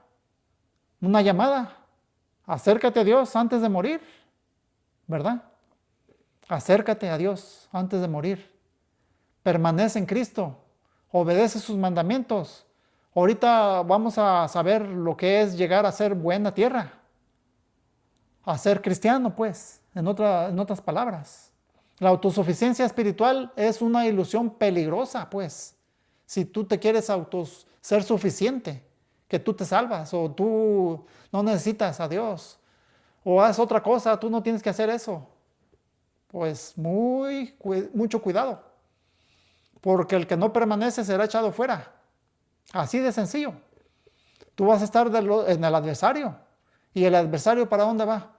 una llamada. Acércate a Dios antes de morir, ¿verdad? Acércate a Dios antes de morir. Permanece en Cristo. Obedece sus mandamientos. Ahorita vamos a saber lo que es llegar a ser buena tierra. A ser cristiano, pues, en otras palabras. La autosuficiencia espiritual es una ilusión peligrosa, pues. Si tú te quieres ser suficiente, que tú te salvas o tú no necesitas a Dios o haz otra cosa, tú no tienes que hacer eso. Pues mucho cuidado, porque el que no permanece será echado fuera. Así de sencillo. Tú vas a estar en el adversario. ¿Y el adversario para dónde va?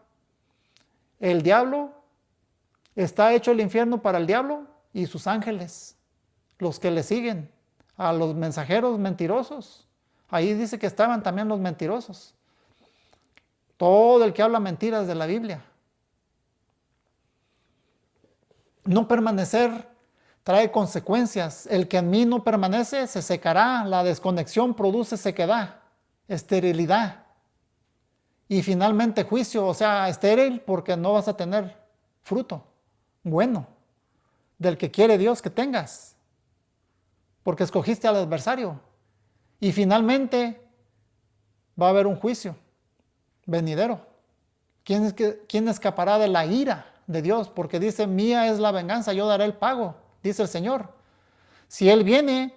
El diablo, está hecho el infierno para el diablo y sus ángeles, los que le siguen, a los mensajeros mentirosos. Ahí dice que estaban también los mentirosos. Todo el que habla mentiras de la Biblia. No permanecer trae consecuencias. El que en mí no permanece se secará. La desconexión produce sequedad, esterilidad y finalmente juicio, o sea, estéril, porque no vas a tener fruto bueno del que quiere Dios que tengas, porque escogiste al adversario. Y finalmente va a haber un juicio venidero. ¿Quién escapará de la ira de Dios? Porque dice, mía es la venganza, yo daré el pago, dice el Señor. Si Él viene,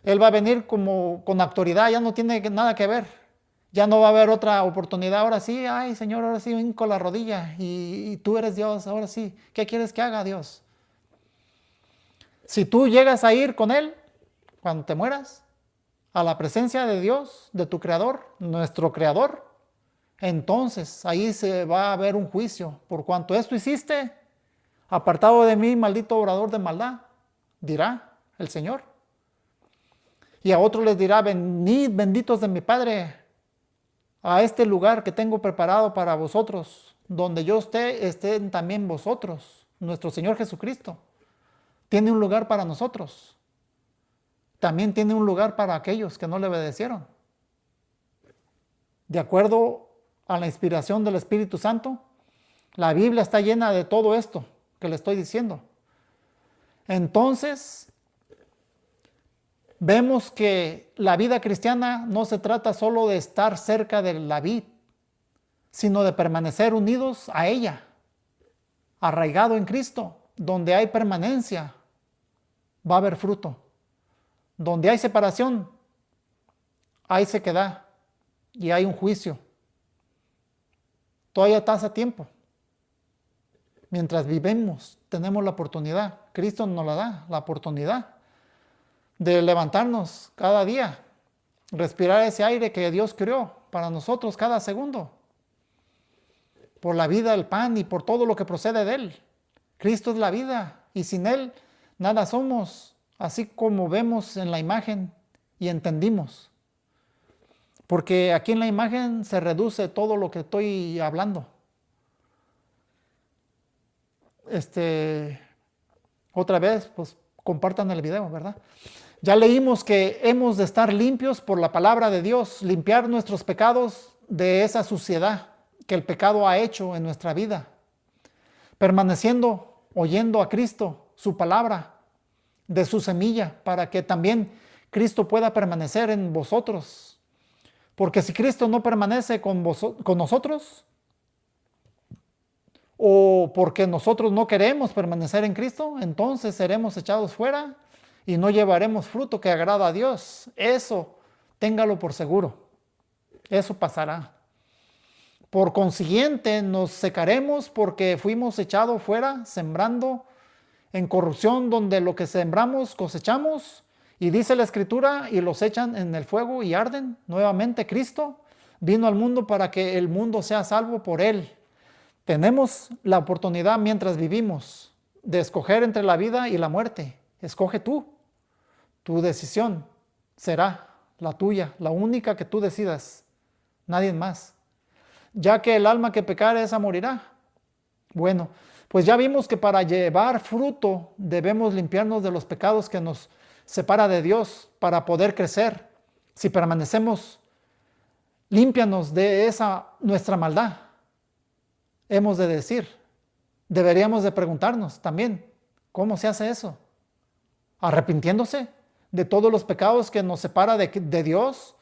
Él va a venir como con autoridad, ya no tiene nada que ver. Ya no va a haber otra oportunidad. Ahora sí, ay Señor, ahora sí hinco la rodilla y tú eres Dios, ahora sí. ¿Qué quieres que haga, Dios? Si tú llegas a ir con Él, cuando te mueras, a la presencia de Dios, de tu Creador, nuestro Creador, entonces ahí se va a ver un juicio. Por cuanto esto hiciste, apartado de mí, maldito obrador de maldad, dirá el Señor. Y a otros les dirá, venid benditos de mi Padre, a este lugar que tengo preparado para vosotros, donde yo esté, estén también vosotros. Nuestro Señor Jesucristo tiene un lugar para nosotros. También tiene un lugar para aquellos que no le obedecieron. De acuerdo a la inspiración del Espíritu Santo, la Biblia está llena de todo esto que le estoy diciendo. Entonces, vemos que la vida cristiana no se trata solo de estar cerca de la vid, sino de permanecer unidos a ella, arraigado en Cristo. Donde hay permanencia, va a haber fruto. Donde hay separación, hay sequedad y hay un juicio. Todavía estás a tiempo. Mientras vivemos, tenemos la oportunidad. Cristo nos la da, la oportunidad de levantarnos cada día, respirar ese aire que Dios creó para nosotros cada segundo, por la vida, el pan y por todo lo que procede de Él. Cristo es la vida y sin Él nada somos, así como vemos en la imagen y entendimos. Porque aquí en la imagen se reduce todo lo que estoy hablando. Otra vez, pues compartan el video, ¿verdad? Ya leímos que hemos de estar limpios por la palabra de Dios, limpiar nuestros pecados de esa suciedad que el pecado ha hecho en nuestra vida, permaneciendo, oyendo a Cristo, su palabra, de su semilla, para que también Cristo pueda permanecer en vosotros. Porque si Cristo no permanece con nosotros, o porque nosotros no queremos permanecer en Cristo, entonces seremos echados fuera y no llevaremos fruto que agrada a Dios. Eso, téngalo por seguro. Eso pasará. Por consiguiente, nos secaremos porque fuimos echados fuera, sembrando en corrupción, donde lo que sembramos cosechamos. Y dice la Escritura, y los echan en el fuego y arden. Nuevamente Cristo vino al mundo para que el mundo sea salvo por Él. Tenemos la oportunidad mientras vivimos de escoger entre la vida y la muerte. Escoge tú. Tu decisión será la tuya, la única que tú decidas. Nadie más. Ya que el alma que pecare esa morirá. Bueno, pues ya vimos que para llevar fruto debemos limpiarnos de los pecados que nos separa de Dios para poder crecer. Si permanecemos, límpianos de esa nuestra maldad. Hemos de decir, deberíamos de preguntarnos también, ¿cómo se hace eso? Arrepintiéndose de todos los pecados que nos separa de Dios,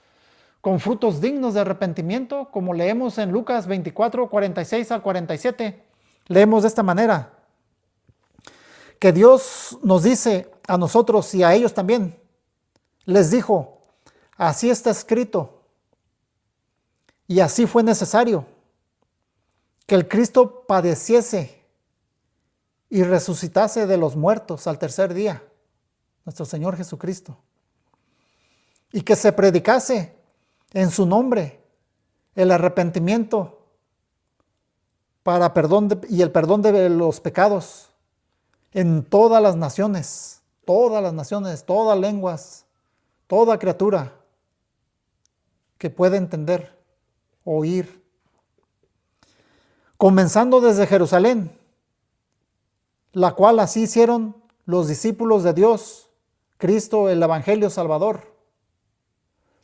con frutos dignos de arrepentimiento, como leemos en Lucas 24, 46 al 47. Leemos de esta manera, que Dios nos dice a nosotros y a ellos también, les dijo, así está escrito, y así fue necesario, que el Cristo padeciese y resucitase de los muertos al tercer día, nuestro Señor Jesucristo, y que se predicase en su nombre el arrepentimiento para perdón y el perdón de los pecados en todas las naciones, todas lenguas, toda criatura que pueda entender, oír, comenzando desde Jerusalén, la cual así hicieron los discípulos de Dios, Cristo, el Evangelio Salvador.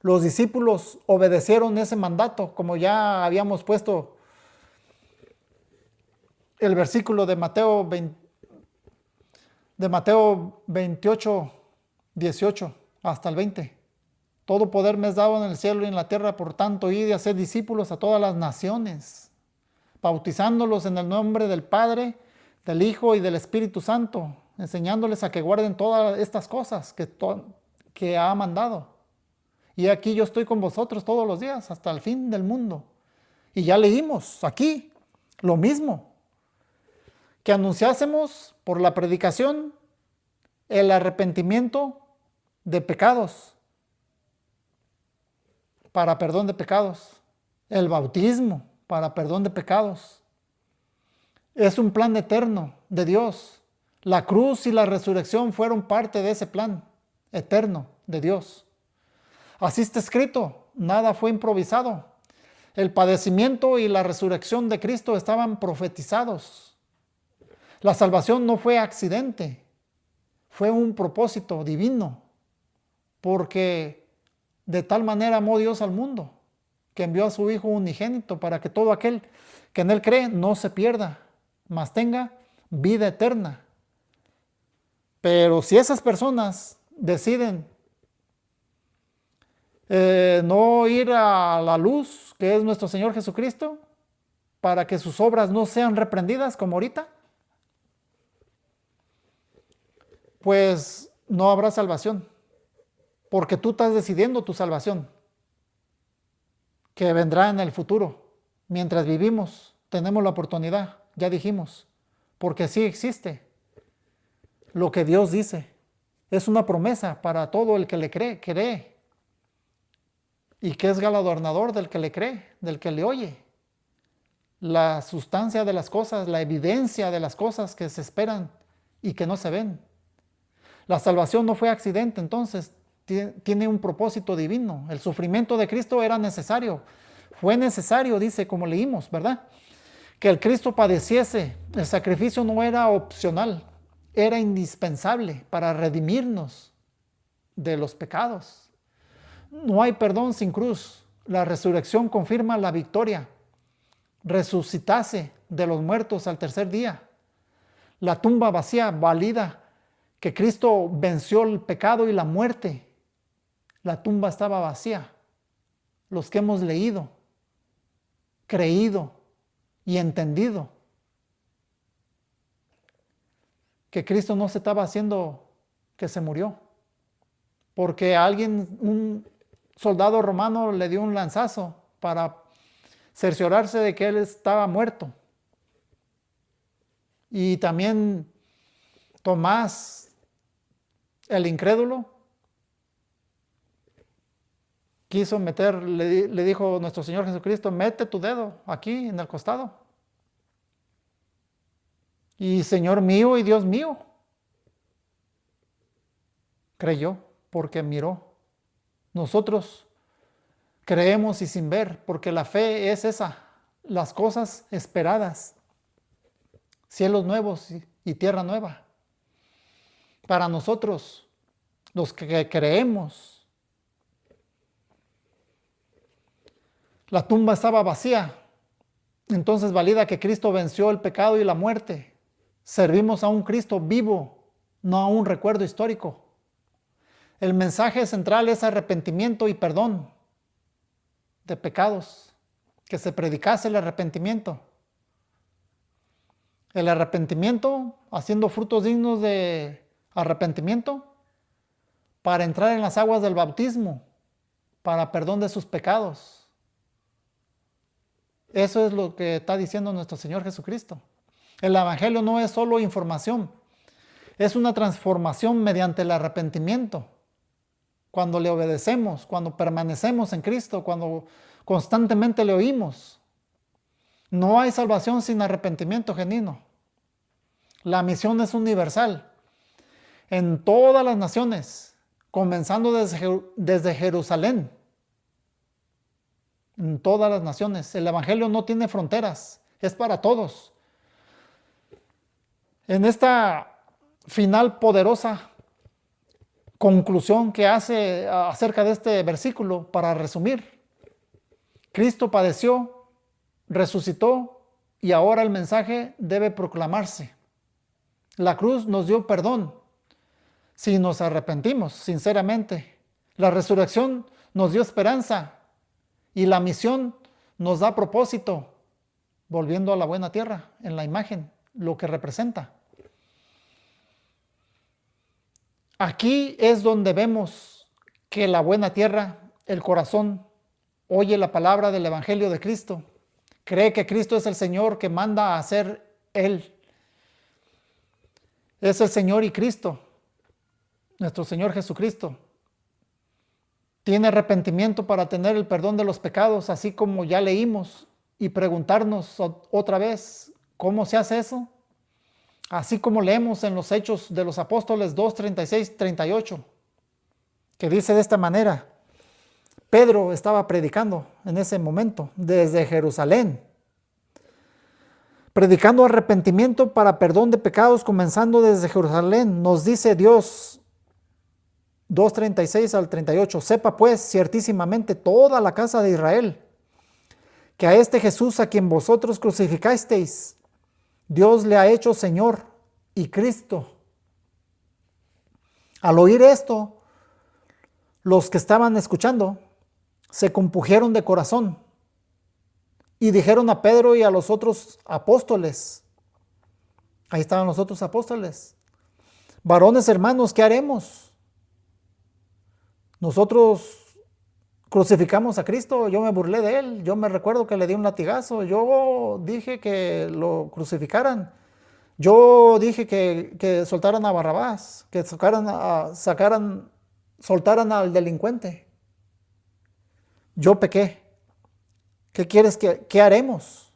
Los discípulos obedecieron ese mandato, como ya habíamos puesto el versículo de Mateo 28, 18 hasta el 20. Todo poder me es dado en el cielo y en la tierra, por tanto, id y haced discípulos a todas las naciones, bautizándolos en el nombre del Padre, del Hijo y del Espíritu Santo, enseñándoles a que guarden todas estas cosas que ha mandado. Y aquí yo estoy con vosotros todos los días, hasta el fin del mundo. Y ya leímos aquí lo mismo, que anunciásemos por la predicación el arrepentimiento de pecados, para perdón de pecados, el bautismo para perdón de pecados. Es un plan eterno de Dios. La cruz y la resurrección fueron parte de ese plan eterno de Dios. Así está escrito, nada fue improvisado. El padecimiento y la resurrección de Cristo estaban profetizados. La salvación no fue accidente, fue un propósito divino, porque de tal manera amó Dios al mundo, que envió a su Hijo unigénito para que todo aquel que en Él cree no se pierda, mas tenga vida eterna. Pero si esas personas deciden no ir a la luz, que es nuestro Señor Jesucristo, para que sus obras no sean reprendidas como ahorita, pues no habrá salvación, porque tú estás decidiendo tu salvación, que vendrá en el futuro. Mientras vivimos, tenemos la oportunidad, ya dijimos, porque sí existe lo que Dios dice. Es una promesa para todo el que le cree, y que es galardonador del que le cree, del que le oye. La sustancia de las cosas, la evidencia de las cosas que se esperan y que no se ven. La salvación no fue accidente, entonces tiene un propósito divino. El sufrimiento de Cristo era necesario. Fue necesario, dice, como leímos, ¿verdad? Que el Cristo padeciese. El sacrificio no era opcional, era indispensable para redimirnos de los pecados. No hay perdón sin cruz. La resurrección confirma la victoria. Resucitase de los muertos al tercer día. La tumba vacía valida que Cristo venció el pecado y la muerte. La tumba estaba vacía. Los que hemos leído, creído y entendido que Cristo no se estaba haciendo que se murió, porque un soldado romano le dio un lanzazo para cerciorarse de que él estaba muerto. Y también Tomás, el incrédulo, quiso le dijo nuestro Señor Jesucristo, mete tu dedo aquí en el costado. Y Señor mío y Dios mío, creyó porque miró. Nosotros creemos y sin ver, porque la fe es esa, las cosas esperadas, cielos nuevos y tierra nueva. Para nosotros, los que creemos, la tumba estaba vacía, entonces valida que Cristo venció el pecado y la muerte. Servimos a un Cristo vivo, no a un recuerdo histórico. El mensaje central es arrepentimiento y perdón de pecados, que se predicase el arrepentimiento. El arrepentimiento, haciendo frutos dignos de arrepentimiento, para entrar en las aguas del bautismo, para perdón de sus pecados. Eso es lo que está diciendo nuestro Señor Jesucristo. El Evangelio no es solo información, es una transformación mediante el arrepentimiento. Cuando le obedecemos, cuando permanecemos en Cristo, cuando constantemente le oímos. No hay salvación sin arrepentimiento genuino. La misión es universal en todas las naciones, comenzando desde Jerusalén. En todas las naciones. El Evangelio no tiene fronteras, es para todos. En esta final poderosa conclusión que hace acerca de este versículo, para resumir, Cristo padeció, resucitó y ahora el mensaje debe proclamarse. La cruz nos dio perdón si nos arrepentimos sinceramente. La resurrección nos dio esperanza y la misión nos da propósito, volviendo a la buena tierra en la imagen, lo que representa. Aquí es donde vemos que la buena tierra, el corazón, oye la palabra del Evangelio de Cristo, cree que Cristo es el Señor que manda a ser Él. Es el Señor y Cristo, nuestro Señor Jesucristo. Tiene arrepentimiento para tener el perdón de los pecados, así como ya leímos, y preguntarnos otra vez, ¿cómo se hace eso? Así como leemos en los Hechos de los Apóstoles 2, 36, 38, que dice de esta manera: Pedro estaba predicando en ese momento desde Jerusalén, predicando arrepentimiento para perdón de pecados, comenzando desde Jerusalén. Nos dice Dios, 2:36 al 38, sepa pues ciertísimamente toda la casa de Israel, que a este Jesús a quien vosotros crucificasteis, Dios le ha hecho Señor y Cristo. Al oír esto, los que estaban escuchando se compungieron de corazón y dijeron a Pedro y a los otros apóstoles, ahí estaban los otros apóstoles: varones hermanos, ¿qué haremos? Nosotros crucificamos a Cristo, yo me burlé de él, yo me recuerdo que le di un latigazo, yo dije que lo crucificaran, yo dije que soltaran a Barrabás, que soltaran al delincuente. Yo pequé. ¿Qué quieres qué haremos?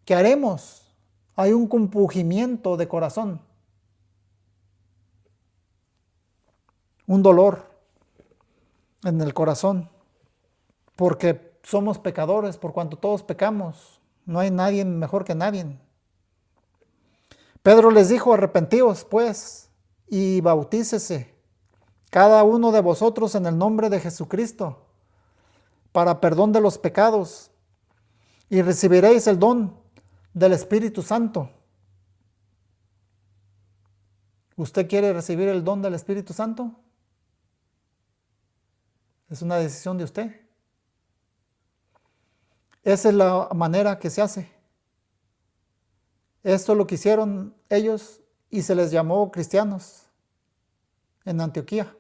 ¿Qué haremos? Hay un compungimiento de corazón, un dolor en el corazón, porque somos pecadores, por cuanto todos pecamos. No hay nadie mejor que nadie. Pedro les dijo: arrepentíos pues y bautícese cada uno de vosotros en el nombre de Jesucristo para perdón de los pecados, y recibiréis el don del Espíritu Santo. ¿Usted quiere recibir el don del Espíritu Santo? Es una decisión de usted. Esa es la manera que se hace. Esto es lo que hicieron ellos y se les llamó cristianos en Antioquía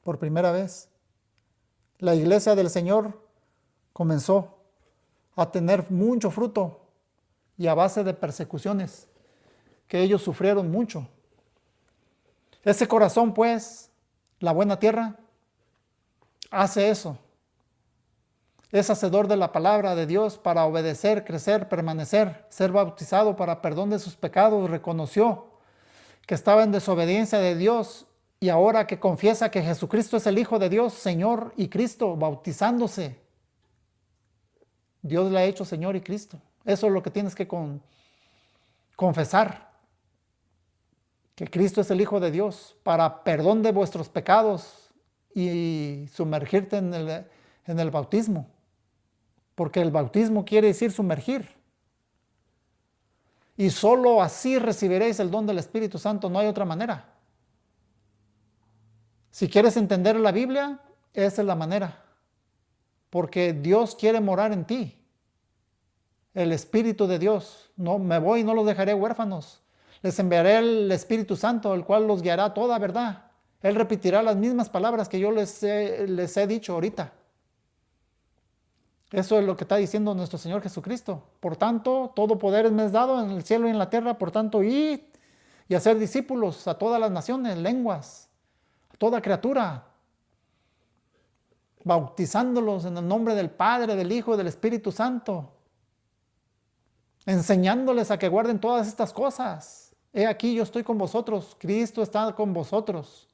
por primera vez. La iglesia del Señor comenzó a tener mucho fruto y a base de persecuciones que ellos sufrieron mucho. Ese corazón, pues, la buena tierra, hace eso. Es hacedor de la palabra de Dios para obedecer, crecer, permanecer, ser bautizado para perdón de sus pecados. Reconoció que estaba en desobediencia de Dios y ahora que confiesa que Jesucristo es el Hijo de Dios, Señor y Cristo, bautizándose, Dios le ha hecho Señor y Cristo. Eso es lo que tienes que confesar, que Cristo es el Hijo de Dios para perdón de vuestros pecados y sumergirte en el bautismo, porque el bautismo quiere decir sumergir. Y solo así recibiréis el don del Espíritu Santo, no hay otra manera. Si quieres entender la Biblia, esa es la manera, porque Dios quiere morar en ti. El Espíritu de Dios, no me voy y no los dejaré huérfanos. Les enviaré el Espíritu Santo, el cual los guiará a toda verdad. Él repetirá las mismas palabras que yo les he dicho ahorita. Eso es lo que está diciendo nuestro Señor Jesucristo. Por tanto, todo poder me es dado en el cielo y en la tierra. Por tanto, id y hacer discípulos a todas las naciones, lenguas, a toda criatura, bautizándolos en el nombre del Padre, del Hijo y del Espíritu Santo, enseñándoles a que guarden todas estas cosas. He aquí, yo estoy con vosotros. Cristo está con vosotros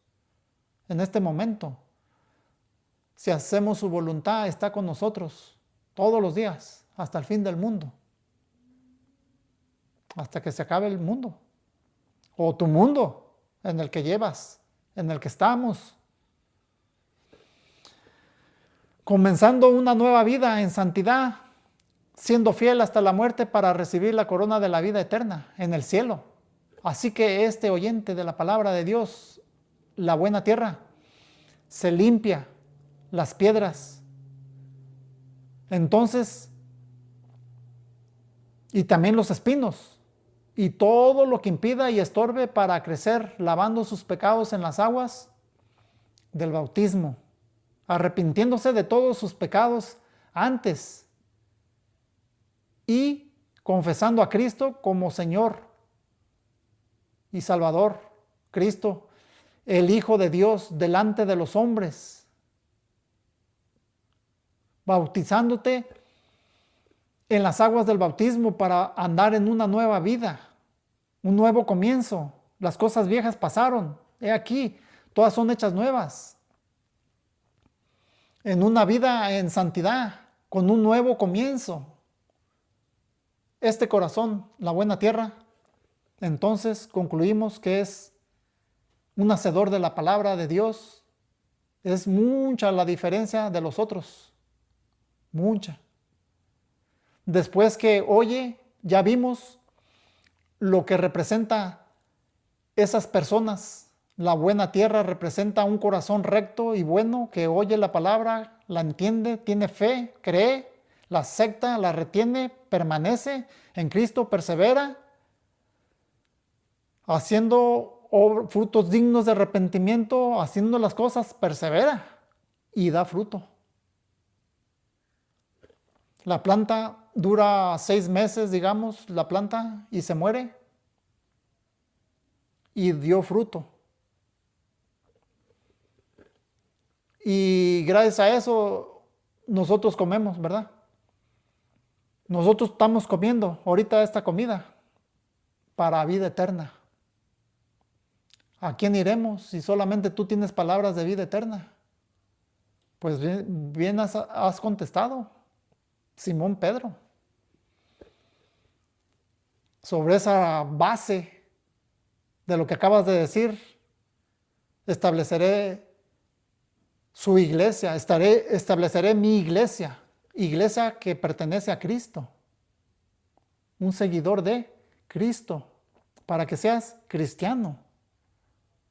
en este momento. Si hacemos su voluntad, está con nosotros todos los días, hasta el fin del mundo, hasta que se acabe el mundo, o tu mundo en el que llevas, en el que estamos, comenzando una nueva vida en santidad, siendo fiel hasta la muerte para recibir la corona de la vida eterna en el cielo. Así que este oyente de la palabra de Dios, la buena tierra, se limpia las piedras. Entonces, y también los espinos, y todo lo que impida y estorbe para crecer, lavando sus pecados en las aguas del bautismo, arrepintiéndose de todos sus pecados antes y confesando a Cristo como Señor y Salvador. Cristo, el Hijo de Dios, delante de los hombres, bautizándote en las aguas del bautismo para andar en una nueva vida, un nuevo comienzo. Las cosas viejas pasaron, he aquí, todas son hechas nuevas. En una vida en santidad, con un nuevo comienzo. Este corazón, la buena tierra, entonces concluimos que es un hacedor de la palabra de Dios. Es mucha la diferencia de los otros. Mucha. Después que oye, ya vimos lo que representa esas personas. La buena tierra representa un corazón recto y bueno que oye la palabra, la entiende, tiene fe, cree, la acepta, la retiene, permanece en Cristo, persevera, haciendo frutos dignos de arrepentimiento, haciendo las cosas, persevera y da fruto. La planta dura 6 meses, digamos, la planta, y se muere. Y dio fruto. Y gracias a eso nosotros comemos, ¿verdad? Nosotros estamos comiendo ahorita esta comida para vida eterna. ¿A quién iremos si solamente tú tienes palabras de vida eterna? Pues bien has contestado, Simón Pedro. Sobre esa base de lo que acabas de decir, estableceré su iglesia, estableceré mi iglesia, iglesia que pertenece a Cristo, un seguidor de Cristo, para que seas cristiano,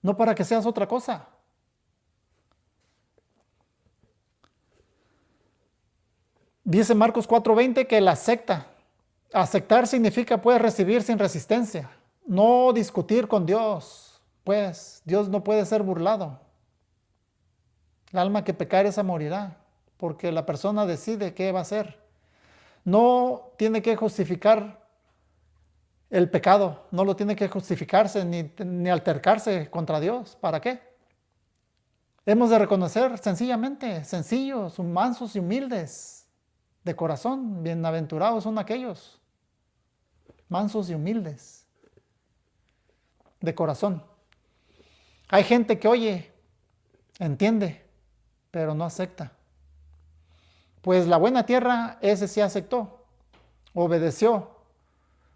no para que seas otra cosa. Dice Marcos 4:20 que la aceptar significa pues recibir sin resistencia, no discutir con Dios, pues Dios no puede ser burlado. El alma que pecare esa morirá, porque la persona decide qué va a hacer. No tiene que justificar el pecado, no lo tiene que justificarse ni altercarse contra Dios. ¿Para qué? Hemos de reconocer sencillamente, sencillos, mansos y humildes de corazón. Bienaventurados son aquellos mansos y humildes de corazón. Hay gente que oye, entiende, pero no acepta. Pues la buena tierra, ese sí aceptó, obedeció,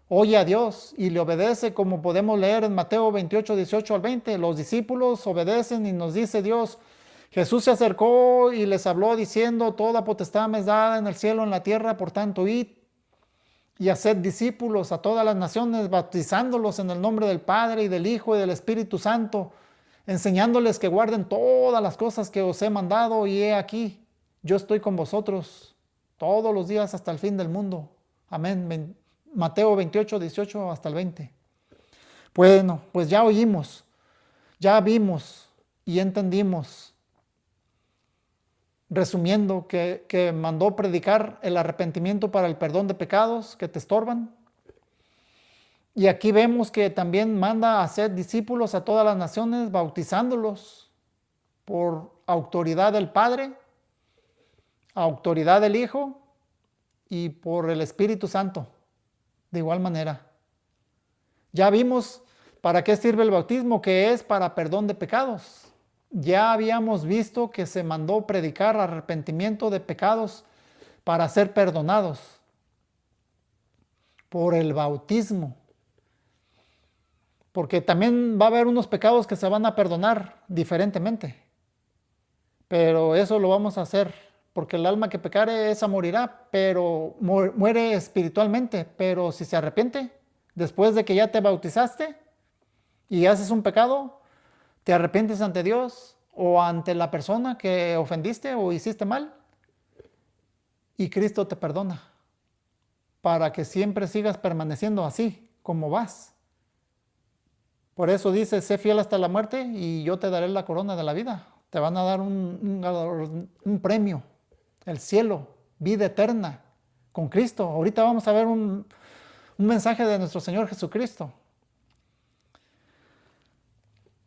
oye a Dios y le obedece, como podemos leer en Mateo 28, 18 al 20. Los discípulos obedecen y nos dice Dios, Jesús se acercó y les habló diciendo, toda potestad me es dada en el cielo y en la tierra, por tanto id y haced discípulos a todas las naciones, bautizándolos en el nombre del Padre y del Hijo y del Espíritu Santo, enseñándoles que guarden todas las cosas que os he mandado, y he aquí, yo estoy con vosotros todos los días hasta el fin del mundo. Amén. Mateo 28, 18 hasta el 20. Bueno, pues ya oímos, ya vimos y entendimos resumiendo, que mandó predicar el arrepentimiento para el perdón de pecados que te estorban. Y aquí vemos que también manda a hacer discípulos a todas las naciones, bautizándolos por autoridad del Padre, autoridad del Hijo y por el Espíritu Santo. De igual manera. Ya vimos para qué sirve el bautismo, que es para perdón de pecados. Ya habíamos visto que se mandó predicar arrepentimiento de pecados para ser perdonados por el bautismo. Porque también va a haber unos pecados que se van a perdonar diferentemente. Pero eso lo vamos a hacer, porque el alma que pecare, esa morirá, pero muere espiritualmente. Pero si se arrepiente, después de que ya te bautizaste y haces un pecado, te arrepientes ante Dios o ante la persona que ofendiste o hiciste mal, y Cristo te perdona para que siempre sigas permaneciendo así como vas. Por eso dice, sé fiel hasta la muerte y yo te daré la corona de la vida. Te van a dar un premio, el cielo, vida eterna con Cristo. Ahorita vamos a ver un mensaje de nuestro Señor Jesucristo.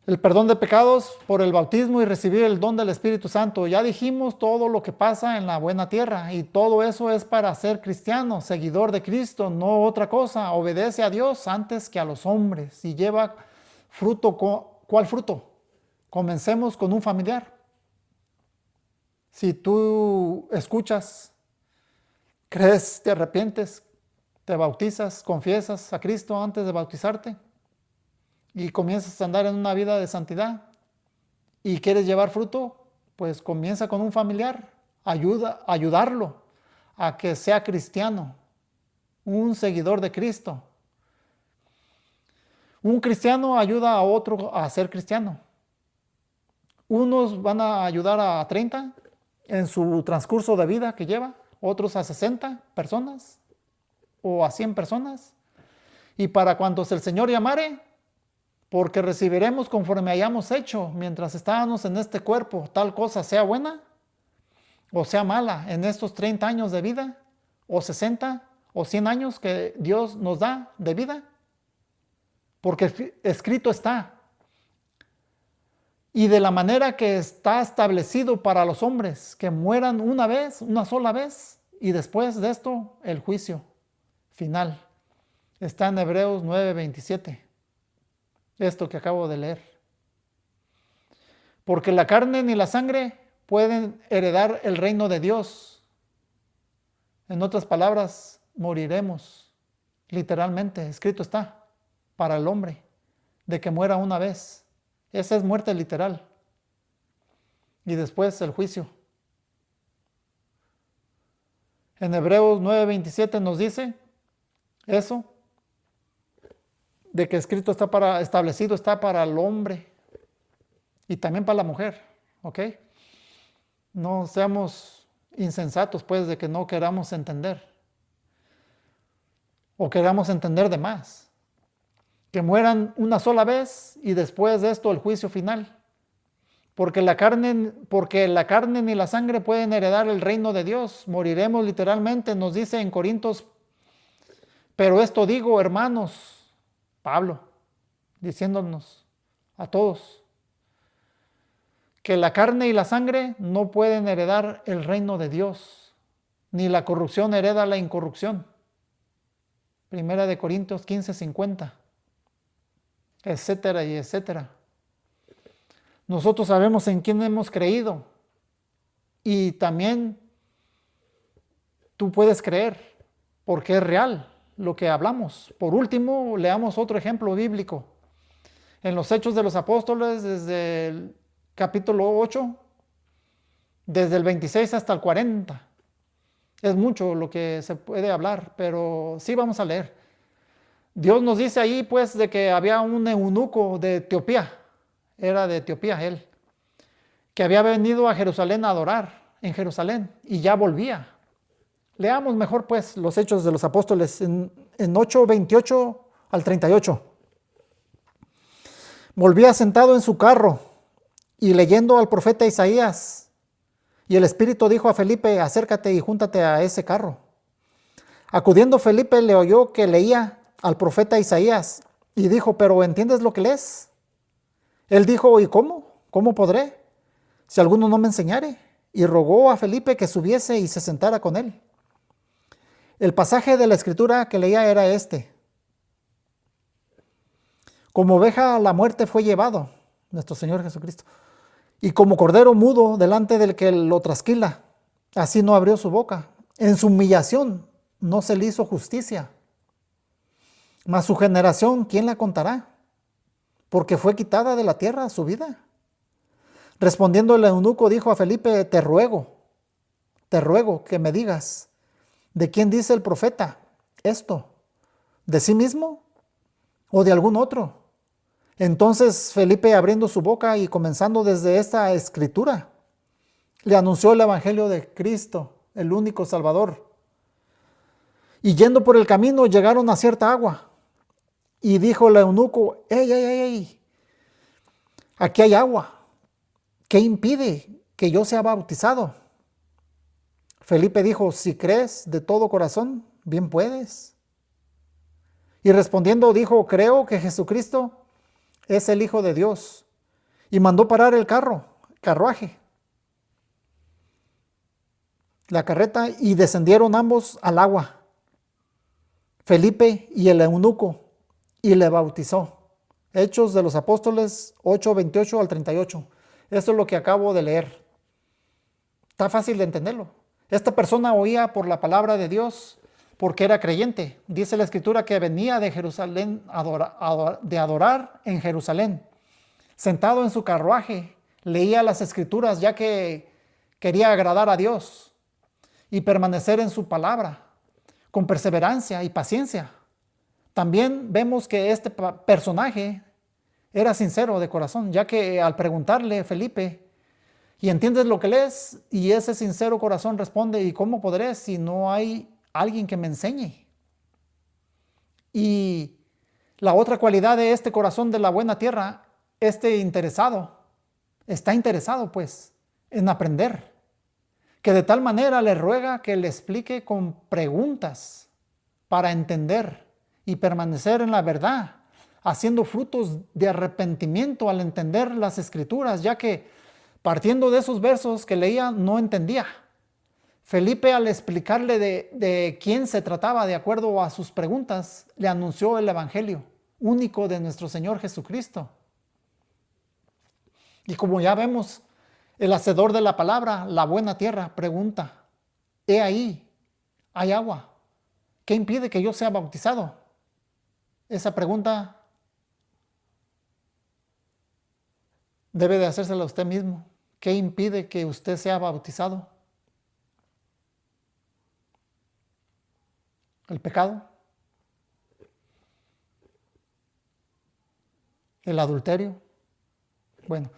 El perdón de pecados por el bautismo y recibir el don del Espíritu Santo. Ya dijimos todo lo que pasa en la buena tierra, y todo eso es para ser cristiano, seguidor de Cristo, no otra cosa. Obedece a Dios antes que a los hombres y lleva fruto. ¿Cuál fruto? Comencemos con un familiar. Si tú escuchas, crees, te arrepientes, te bautizas, confiesas a Cristo antes de bautizarte y comienzas a andar en una vida de santidad y quieres llevar fruto, pues comienza con un familiar, ayudarlo a que sea cristiano, un seguidor de Cristo. Un cristiano ayuda a otro a ser cristiano. Unos van a ayudar a 30 en su transcurso de vida que lleva, otros a 60 personas o a 100 personas. Y para cuantos el Señor llamare, porque recibiremos conforme hayamos hecho mientras estábamos en este cuerpo, tal cosa sea buena o sea mala en estos 30 años de vida, o 60 o 100 años que Dios nos da de vida. Porque escrito está. Y de la manera que está establecido para los hombres, que mueran una vez, una sola vez, y después de esto el juicio final. Está en Hebreos 9:27. Esto que acabo de leer. Porque la carne ni la sangre pueden heredar el reino de Dios. En otras palabras, moriremos. Literalmente, escrito está, para el hombre, de que muera una vez. Esa es muerte literal. Y después el juicio. En Hebreos 9:27 nos dice eso, de que escrito está establecido está para el hombre y también para la mujer, ¿ok? No seamos insensatos, pues, de que no queramos entender o queramos entender de más. Que mueran una sola vez y después de esto el juicio final. Porque la carne ni la sangre pueden heredar el reino de Dios. Moriremos literalmente, nos dice en Corintios. Pero esto digo, hermanos, Pablo, diciéndonos a todos, que la carne y la sangre no pueden heredar el reino de Dios, ni la corrupción hereda la incorrupción. Primera de Corintios 15:50. Etcétera y etcétera. Nosotros sabemos en quién hemos creído y también tú puedes creer porque es real lo que hablamos. Por último, leamos otro ejemplo bíblico. En los Hechos de los Apóstoles, desde el capítulo 8, desde el 26 hasta el 40. Es mucho lo que se puede hablar, pero sí vamos a leer. Dios nos dice ahí, pues, de que había un eunuco de Etiopía, era de Etiopía él, que había venido a Jerusalén a adorar en Jerusalén y ya volvía. Leamos mejor, pues, los Hechos de los Apóstoles en 8:28 al 38. Volvía sentado en su carro y leyendo al profeta Isaías, Y el Espíritu dijo a Felipe, acércate y júntate a ese carro. Acudiendo Felipe le oyó que leía al profeta Isaías y dijo, ¿pero entiendes lo que lees? Él dijo, ¿y cómo? ¿Cómo podré? Si alguno no me enseñare. Y rogó a Felipe que subiese y se sentara con él. El pasaje de la Escritura que leía era este. Como oveja a la muerte fue llevado nuestro Señor Jesucristo. Y como cordero mudo delante del que lo trasquila, así no abrió su boca. En su humillación no se le hizo justicia. Mas su generación, ¿quién la contará? Porque fue quitada de la tierra su vida. Respondiendo el eunuco dijo a Felipe, te ruego que me digas, ¿de quién dice el profeta esto? ¿De sí mismo o de algún otro? Entonces Felipe, abriendo su boca y comenzando desde esta escritura, le anunció el evangelio de Cristo, el único Salvador. Y yendo por el camino llegaron a cierta agua. Y dijo el eunuco, ¡Ey! Aquí hay agua. ¿Qué impide que yo sea bautizado? Felipe dijo, si crees de todo corazón, bien puedes. Y respondiendo dijo, creo que Jesucristo es el Hijo de Dios. Y mandó parar el carruaje, la carreta, y descendieron ambos al agua, Felipe y el eunuco, y le bautizó. Hechos de los Apóstoles 8, 28 al 38. Esto es lo que acabo de leer. Está fácil de entenderlo. Esta persona oía por la palabra de Dios porque era creyente. Dice la Escritura que venía de Jerusalén de adorar en Jerusalén. Sentado en su carruaje, leía las Escrituras ya que quería agradar a Dios y permanecer en su palabra con perseverancia y paciencia. También vemos que este personaje era sincero de corazón, ya que al preguntarle Felipe, ¿y entiendes lo que lees? Y ese sincero corazón responde, ¿y cómo podré si no hay alguien que me enseñe? Y la otra cualidad de este corazón de la buena tierra, está interesado pues en aprender, que de tal manera le ruega que le explique con preguntas para entender y permanecer en la verdad, haciendo frutos de arrepentimiento al entender las Escrituras, ya que partiendo de esos versos que leía no entendía. Felipe, al explicarle de quién se trataba de acuerdo a sus preguntas, le anunció el evangelio único de nuestro Señor Jesucristo. Y como ya vemos, el hacedor de la palabra, la buena tierra, pregunta, he ahí, hay agua, ¿qué impide que yo sea bautizado? Esa pregunta debe de hacérsela usted mismo. ¿Qué impide que usted sea bautizado? ¿El pecado? ¿El adulterio? Bueno,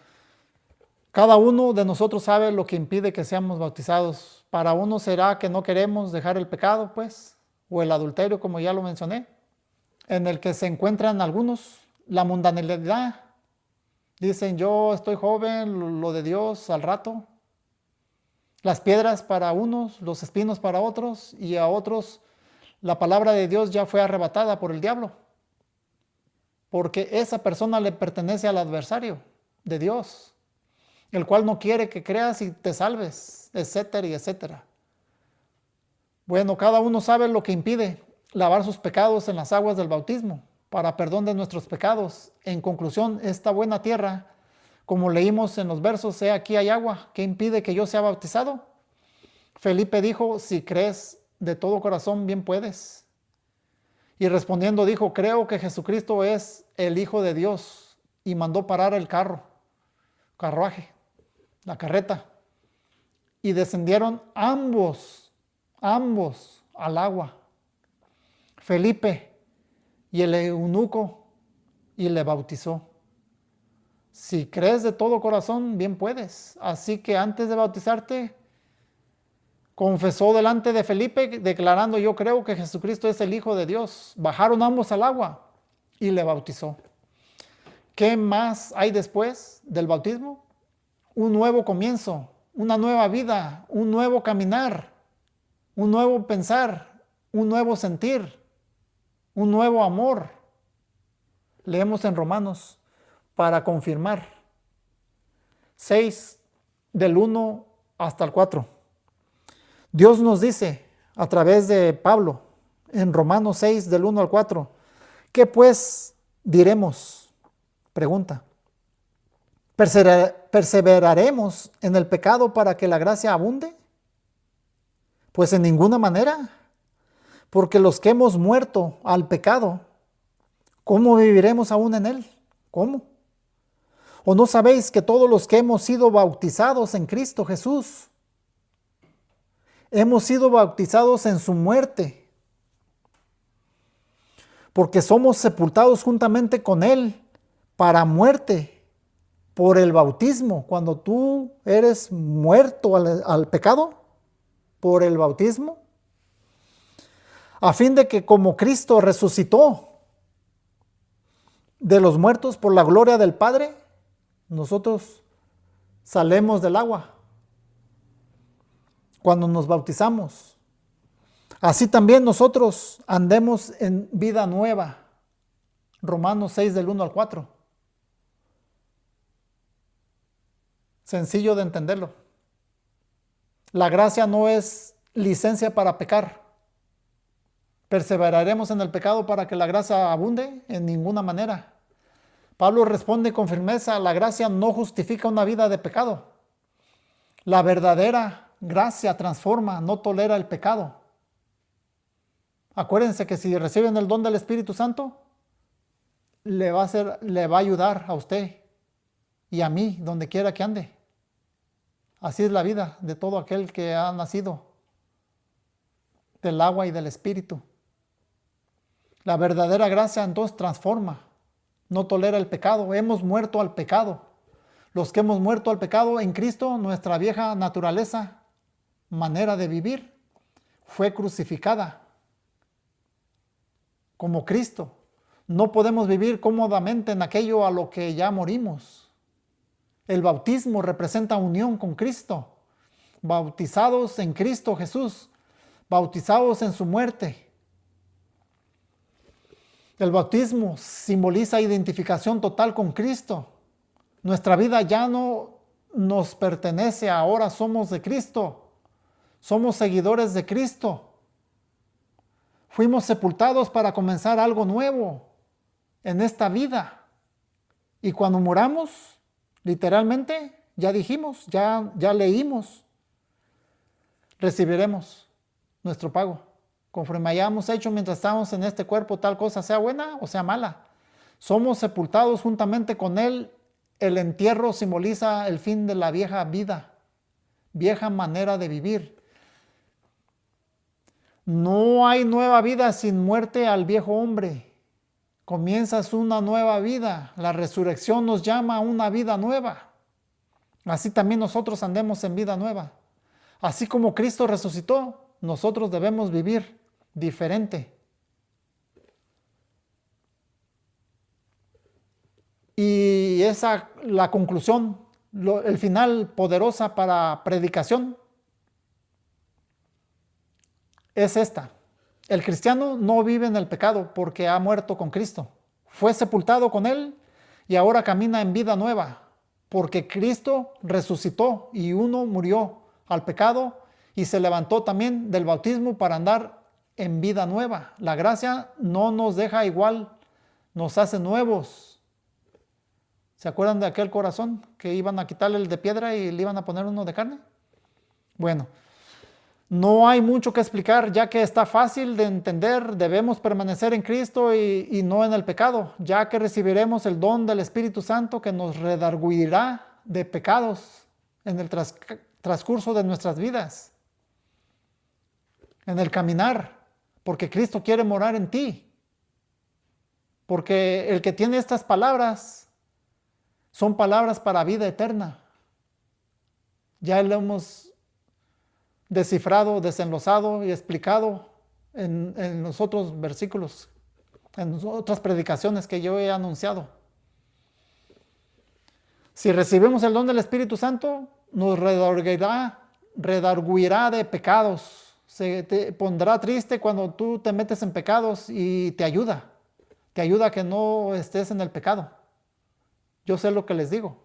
cada uno de nosotros sabe lo que impide que seamos bautizados. Para uno será que no queremos dejar el pecado, pues, o el adulterio, como ya lo mencioné, en el que se encuentran algunos, la mundanalidad. Dicen, yo estoy joven, lo de Dios al rato. Las piedras para unos, los espinos para otros, y a otros la palabra de Dios ya fue arrebatada por el diablo, porque esa persona le pertenece al adversario de Dios, el cual no quiere que creas y te salves, etcétera y etcétera. Bueno, cada uno sabe lo que impide lavar sus pecados en las aguas del bautismo para perdón de nuestros pecados. En conclusión, esta buena tierra, como leímos en los versos, he aquí hay agua, ¿qué impide que yo sea bautizado? Felipe dijo, si crees de todo corazón, bien puedes. Y respondiendo dijo, creo que Jesucristo es el Hijo de Dios, y mandó parar el carruaje, la carreta, y descendieron ambos al agua, Felipe y el eunuco, y le bautizó. Si crees de todo corazón, bien puedes. Así que antes de bautizarte, confesó delante de Felipe, declarando, yo creo que Jesucristo es el Hijo de Dios. Bajaron ambos al agua y le bautizó. ¿Qué más hay después del bautismo? Un nuevo comienzo, una nueva vida, un nuevo caminar, un nuevo pensar, un nuevo sentir, un nuevo amor. Leemos en Romanos para confirmar. 6 del 1 hasta el 4. Dios nos dice a través de Pablo en Romanos 6 del 1 al 4, ¿qué pues diremos? Pregunta. ¿Perseveraremos en el pecado para que la gracia abunde? Pues en ninguna manera, porque los que hemos muerto al pecado, ¿cómo viviremos aún en él? ¿Cómo? ¿O no sabéis que todos los que hemos sido bautizados en Cristo Jesús, hemos sido bautizados en su muerte? Porque somos sepultados juntamente con él para muerte por el bautismo. Cuando tú eres muerto al pecado, por el bautismo, a fin de que como Cristo resucitó de los muertos por la gloria del Padre, nosotros salemos del agua cuando nos bautizamos. Así también nosotros andemos en vida nueva. Romanos 6 del 1 al 4. Sencillo de entenderlo. La gracia no es licencia para pecar. ¿Perseveraremos en el pecado para que la gracia abunde? En ninguna manera. Pablo responde con firmeza, la gracia no justifica una vida de pecado. La verdadera gracia transforma, no tolera el pecado. Acuérdense que si reciben el don del Espíritu Santo, le va a ayudar a usted y a mí, donde quiera que ande. Así es la vida de todo aquel que ha nacido del agua y del Espíritu. La verdadera gracia entonces transforma, no tolera el pecado. Hemos muerto al pecado. Los que hemos muerto al pecado en Cristo, nuestra vieja naturaleza, manera de vivir, fue crucificada como Cristo. No podemos vivir cómodamente en aquello a lo que ya morimos. El bautismo representa unión con Cristo, bautizados en Cristo Jesús, bautizados en su muerte. El bautismo simboliza identificación total con Cristo. Nuestra vida ya no nos pertenece, ahora somos de Cristo. Somos seguidores de Cristo. Fuimos sepultados para comenzar algo nuevo en esta vida. Y cuando muramos, literalmente, ya dijimos, ya leímos, recibiremos nuestro pago. Conforme hayamos hecho mientras estamos en este cuerpo, tal cosa sea buena o sea mala. Somos sepultados juntamente con Él. El entierro simboliza el fin de la vieja vida, vieja manera de vivir. No hay nueva vida sin muerte al viejo hombre. Comienzas una nueva vida. La resurrección nos llama a una vida nueva. Así también nosotros andemos en vida nueva. Así como Cristo resucitó, nosotros debemos vivir diferente. Y esa, la conclusión, el final poderosa para predicación es esta. El cristiano no vive en el pecado porque ha muerto con Cristo. Fue sepultado con Él y ahora camina en vida nueva porque Cristo resucitó y uno murió al pecado y se levantó también del bautismo para andar en vida nueva. La gracia no nos deja igual, nos hace nuevos. ¿Se acuerdan de aquel corazón que iban a quitarle el de piedra y le iban a poner uno de carne? Bueno, no hay mucho que explicar, ya que está fácil de entender. Debemos permanecer en Cristo y no en el pecado, ya que recibiremos el don del Espíritu Santo que nos redarguirá de pecados en el transcurso de nuestras vidas, en el caminar, porque Cristo quiere morar en ti. Porque el que tiene estas palabras son palabras para vida eterna. Ya lo hemos descifrado, desenlazado y explicado en los otros versículos, en otras predicaciones que yo he anunciado. Si recibimos el don del Espíritu Santo, nos redarguirá de pecados. Se te pondrá triste cuando tú te metes en pecados y te ayuda. Te ayuda a que no estés en el pecado. Yo sé lo que les digo.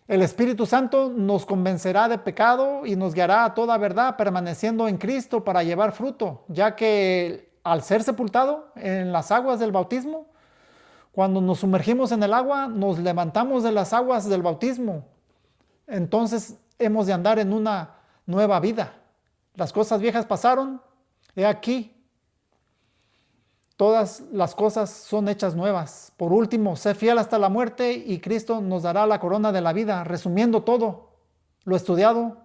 El Espíritu Santo nos convencerá de pecado y nos guiará a toda verdad, permaneciendo en Cristo para llevar fruto, ya que al ser sepultado en las aguas del bautismo, cuando nos sumergimos en el agua, nos levantamos de las aguas del bautismo. Entonces hemos de andar en una nueva vida. Las cosas viejas pasaron, he aquí, todas las cosas son hechas nuevas. Por último, sé fiel hasta la muerte y Cristo nos dará la corona de la vida. Resumiendo todo lo estudiado,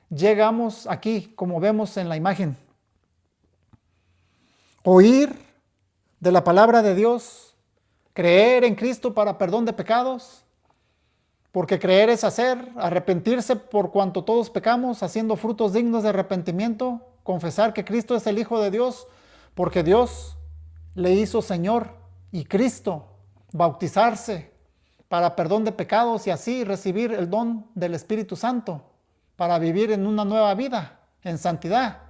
llegamos aquí, como vemos en la imagen. Oír de la palabra de Dios, creer en Cristo para perdón de pecados, porque creer es hacer, arrepentirse por cuanto todos pecamos, haciendo frutos dignos de arrepentimiento, confesar que Cristo es el Hijo de Dios, porque Dios le hizo Señor y Cristo, bautizarse para perdón de pecados y así recibir el don del Espíritu Santo para vivir en una nueva vida, en santidad.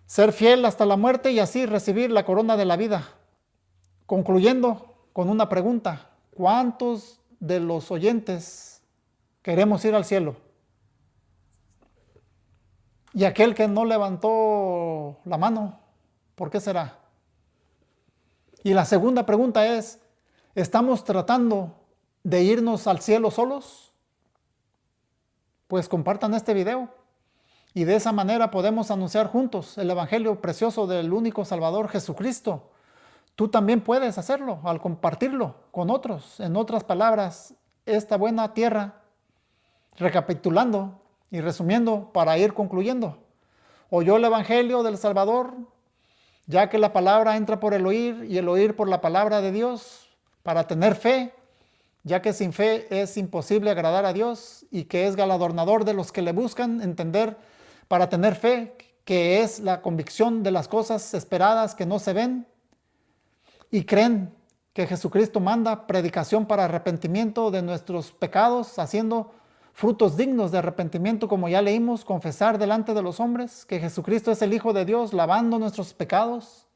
Ser fiel hasta la muerte y así recibir la corona de la vida. Concluyendo con una pregunta: ¿cuántos de los oyentes queremos ir al cielo? Y aquel que no levantó la mano, ¿por qué será? Y la segunda pregunta es: ¿estamos tratando de irnos al cielo solos? Pues compartan este video y de esa manera podemos anunciar juntos el evangelio precioso del único Salvador Jesucristo. Tú también puedes hacerlo al compartirlo con otros. En otras palabras, esta buena tierra, recapitulando y resumiendo para ir concluyendo, oyó el evangelio del Salvador, ya que la palabra entra por el oír y el oír por la palabra de Dios, para tener fe, ya que sin fe es imposible agradar a Dios y que es galardonador de los que le buscan, entender para tener fe, que es la convicción de las cosas esperadas que no se ven, y creen que Jesucristo manda predicación para arrepentimiento de nuestros pecados, haciendo frutos dignos de arrepentimiento, como ya leímos, confesar delante de los hombres que Jesucristo es el Hijo de Dios, lavando nuestros pecados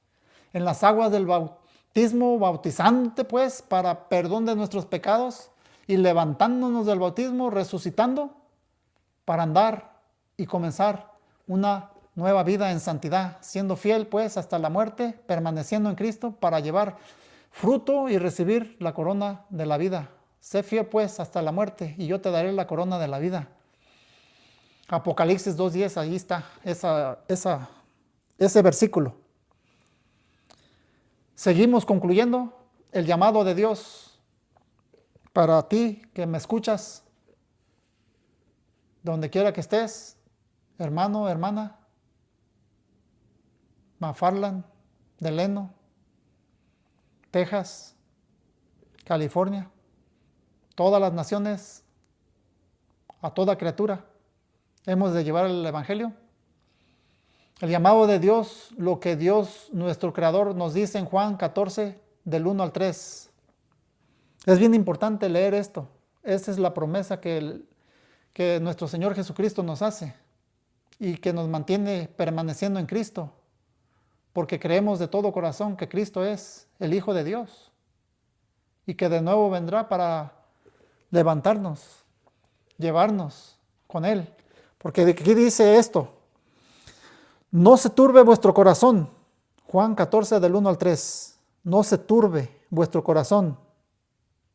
en las aguas del bautismo, bautizante pues para perdón de nuestros pecados y levantándonos del bautismo, resucitando para andar y comenzar una nueva vida en santidad, siendo fiel pues hasta la muerte, permaneciendo en Cristo para llevar fruto y recibir la corona de la vida. Sé fiel pues hasta la muerte y yo te daré la corona de la vida. Apocalipsis 2:10, ahí está ese versículo. Seguimos concluyendo el llamado de Dios para ti que me escuchas, donde quiera que estés, hermano, hermana, McFarland, Delano, Texas, California, todas las naciones, a toda criatura, hemos de llevar el evangelio. El llamado de Dios, lo que Dios, nuestro Creador, nos dice en Juan 14, del 1 al 3. Es bien importante leer esto. Esta es la promesa que nuestro Señor Jesucristo nos hace y que nos mantiene permaneciendo en Cristo, porque creemos de todo corazón que Cristo es el Hijo de Dios y que de nuevo vendrá para levantarnos, llevarnos con Él. Porque aquí dice esto: no se turbe vuestro corazón. Juan 14 del 1 al 3. No se turbe vuestro corazón.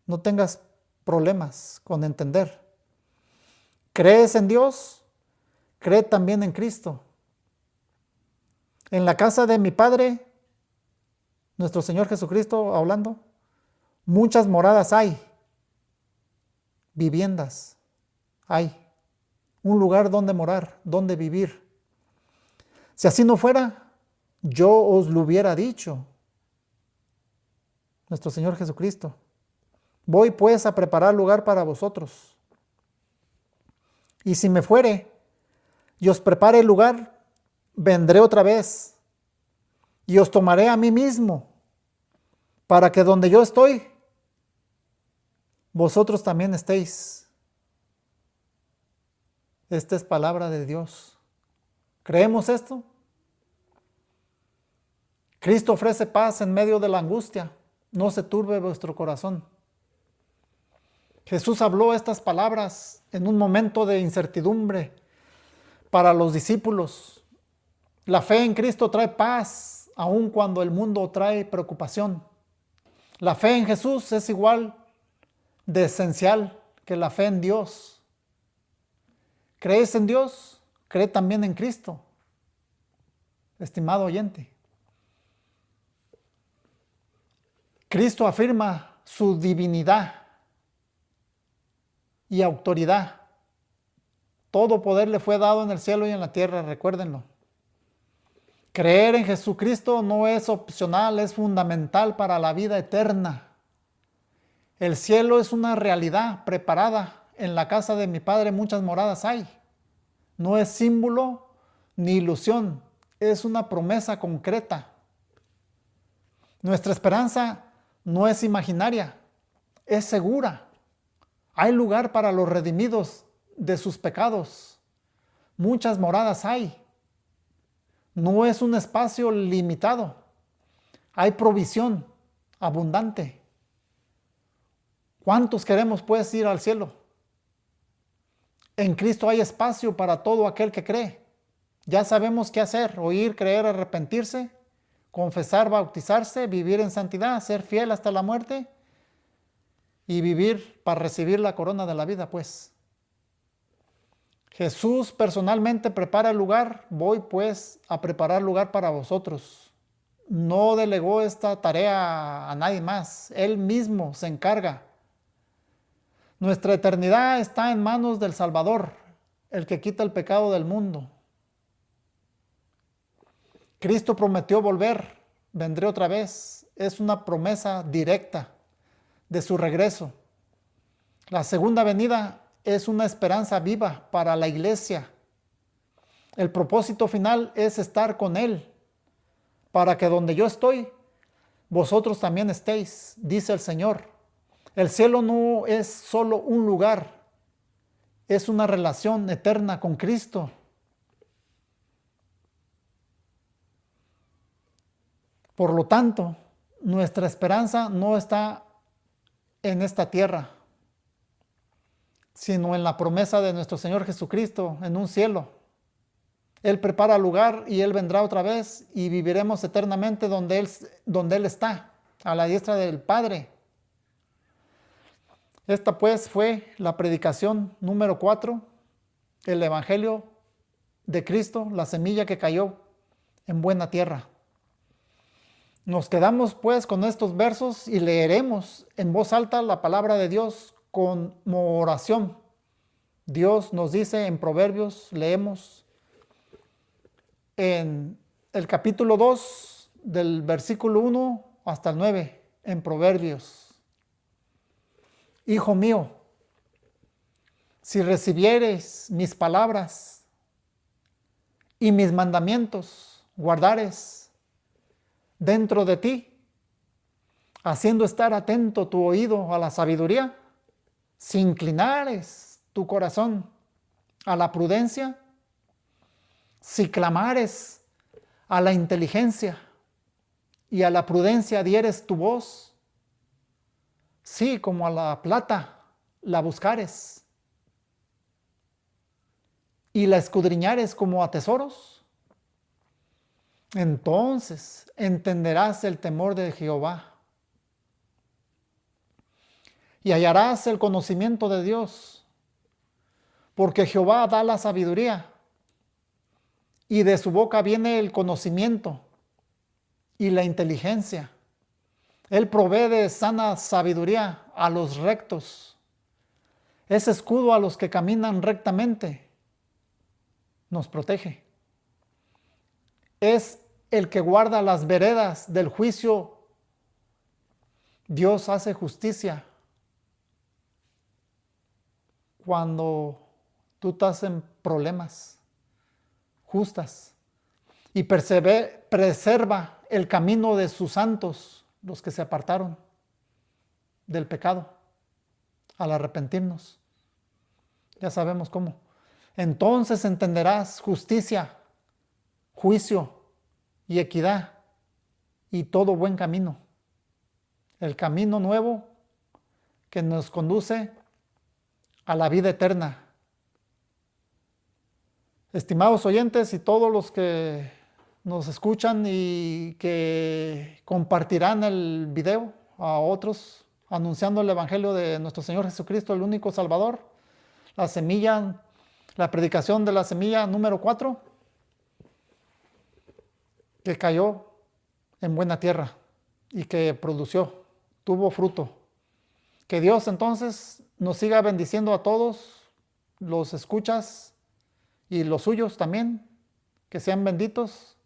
No tengas problemas con entender. ¿Crees en Dios? Cree también en Cristo. En la casa de mi Padre, nuestro Señor Jesucristo hablando, muchas moradas hay, viviendas hay, un lugar donde morar, donde vivir. Si así no fuera, yo os lo hubiera dicho. Nuestro Señor Jesucristo. Voy pues a preparar lugar para vosotros. Y si me fuere y os prepare el lugar, vendré otra vez y os tomaré a mí mismo, para que donde yo estoy, vosotros también estéis. Esta es palabra de Dios. ¿Creemos esto? Cristo ofrece paz en medio de la angustia. No se turbe vuestro corazón. Jesús habló estas palabras en un momento de incertidumbre para los discípulos. La fe en Cristo trae paz, aun cuando el mundo trae preocupación. La fe en Jesús es igual de esencial que la fe en Dios. ¿Crees en Dios? Cree también en Cristo, estimado oyente. Cristo afirma su divinidad y autoridad. Todo poder le fue dado en el cielo y en la tierra, recuérdenlo. Creer en Jesucristo no es opcional, es fundamental para la vida eterna. El cielo es una realidad preparada. En la casa de mi Padre muchas moradas hay. No es símbolo ni ilusión, es una promesa concreta. Nuestra esperanza no es imaginaria, es segura. Hay lugar para los redimidos de sus pecados. Muchas moradas hay. No es un espacio limitado. Hay provisión abundante. ¿Cuántos queremos pues ir al cielo? En Cristo hay espacio para todo aquel que cree. Ya sabemos qué hacer: oír, creer, arrepentirse, confesar, bautizarse, vivir en santidad, ser fiel hasta la muerte y vivir para recibir la corona de la vida, pues. Jesús personalmente prepara el lugar. Voy pues a preparar lugar para vosotros. No delegó esta tarea a nadie más. Él mismo se encarga. Nuestra eternidad está en manos del Salvador, el que quita el pecado del mundo. Cristo prometió volver, vendré otra vez. Es una promesa directa de su regreso. La segunda venida es una esperanza viva para la iglesia. El propósito final es estar con Él, para que donde yo estoy, vosotros también estéis, dice el Señor. El cielo no es solo un lugar, es una relación eterna con Cristo. Por lo tanto, nuestra esperanza no está en esta tierra, sino en la promesa de nuestro Señor Jesucristo, en un cielo. Él prepara lugar y Él vendrá otra vez y viviremos eternamente donde Él está, a la diestra del Padre. Esta pues fue la predicación número 4, el Evangelio de Cristo, la semilla que cayó en buena tierra. Nos quedamos pues con estos versos y leeremos en voz alta la palabra de Dios como oración. Dios nos dice en Proverbios, leemos en el capítulo 2 del versículo 1 hasta el 9 en Proverbios. Hijo mío, si recibieres mis palabras y mis mandamientos guardares dentro de ti, haciendo estar atento tu oído a la sabiduría, si inclinares tu corazón a la prudencia, si clamares a la inteligencia y a la prudencia dieres tu voz, sí, como a la plata la buscares y la escudriñares como a tesoros, entonces entenderás el temor de Jehová y hallarás el conocimiento de Dios, porque Jehová da la sabiduría y de su boca viene el conocimiento y la inteligencia. Él provee de sana sabiduría a los rectos. Es escudo a los que caminan rectamente. Nos protege. Es el que guarda las veredas del juicio. Dios hace justicia cuando tú estás en problemas justas y preserva el camino de sus santos, los que se apartaron del pecado. al arrepentirnos. Ya sabemos cómo. Entonces entenderás justicia, juicio y equidad y todo buen camino. El camino nuevo que nos conduce a la vida eterna. Estimados oyentes y todos los que nos escuchan y que compartirán el video a otros, anunciando el Evangelio de nuestro Señor Jesucristo, el único Salvador, la semilla, la predicación de la semilla número 4, que cayó en buena tierra y que tuvo fruto. Que Dios entonces nos siga bendiciendo a todos los escuchas y los suyos también, que sean benditos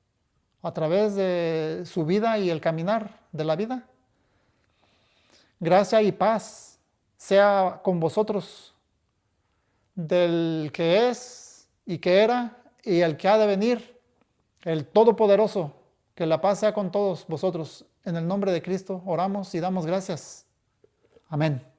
a través de su vida y el caminar de la vida. Gracia y paz sea con vosotros, del que es y que era y el que ha de venir, el Todopoderoso. Que la paz sea con todos vosotros. En el nombre de Cristo oramos y damos gracias. Amén.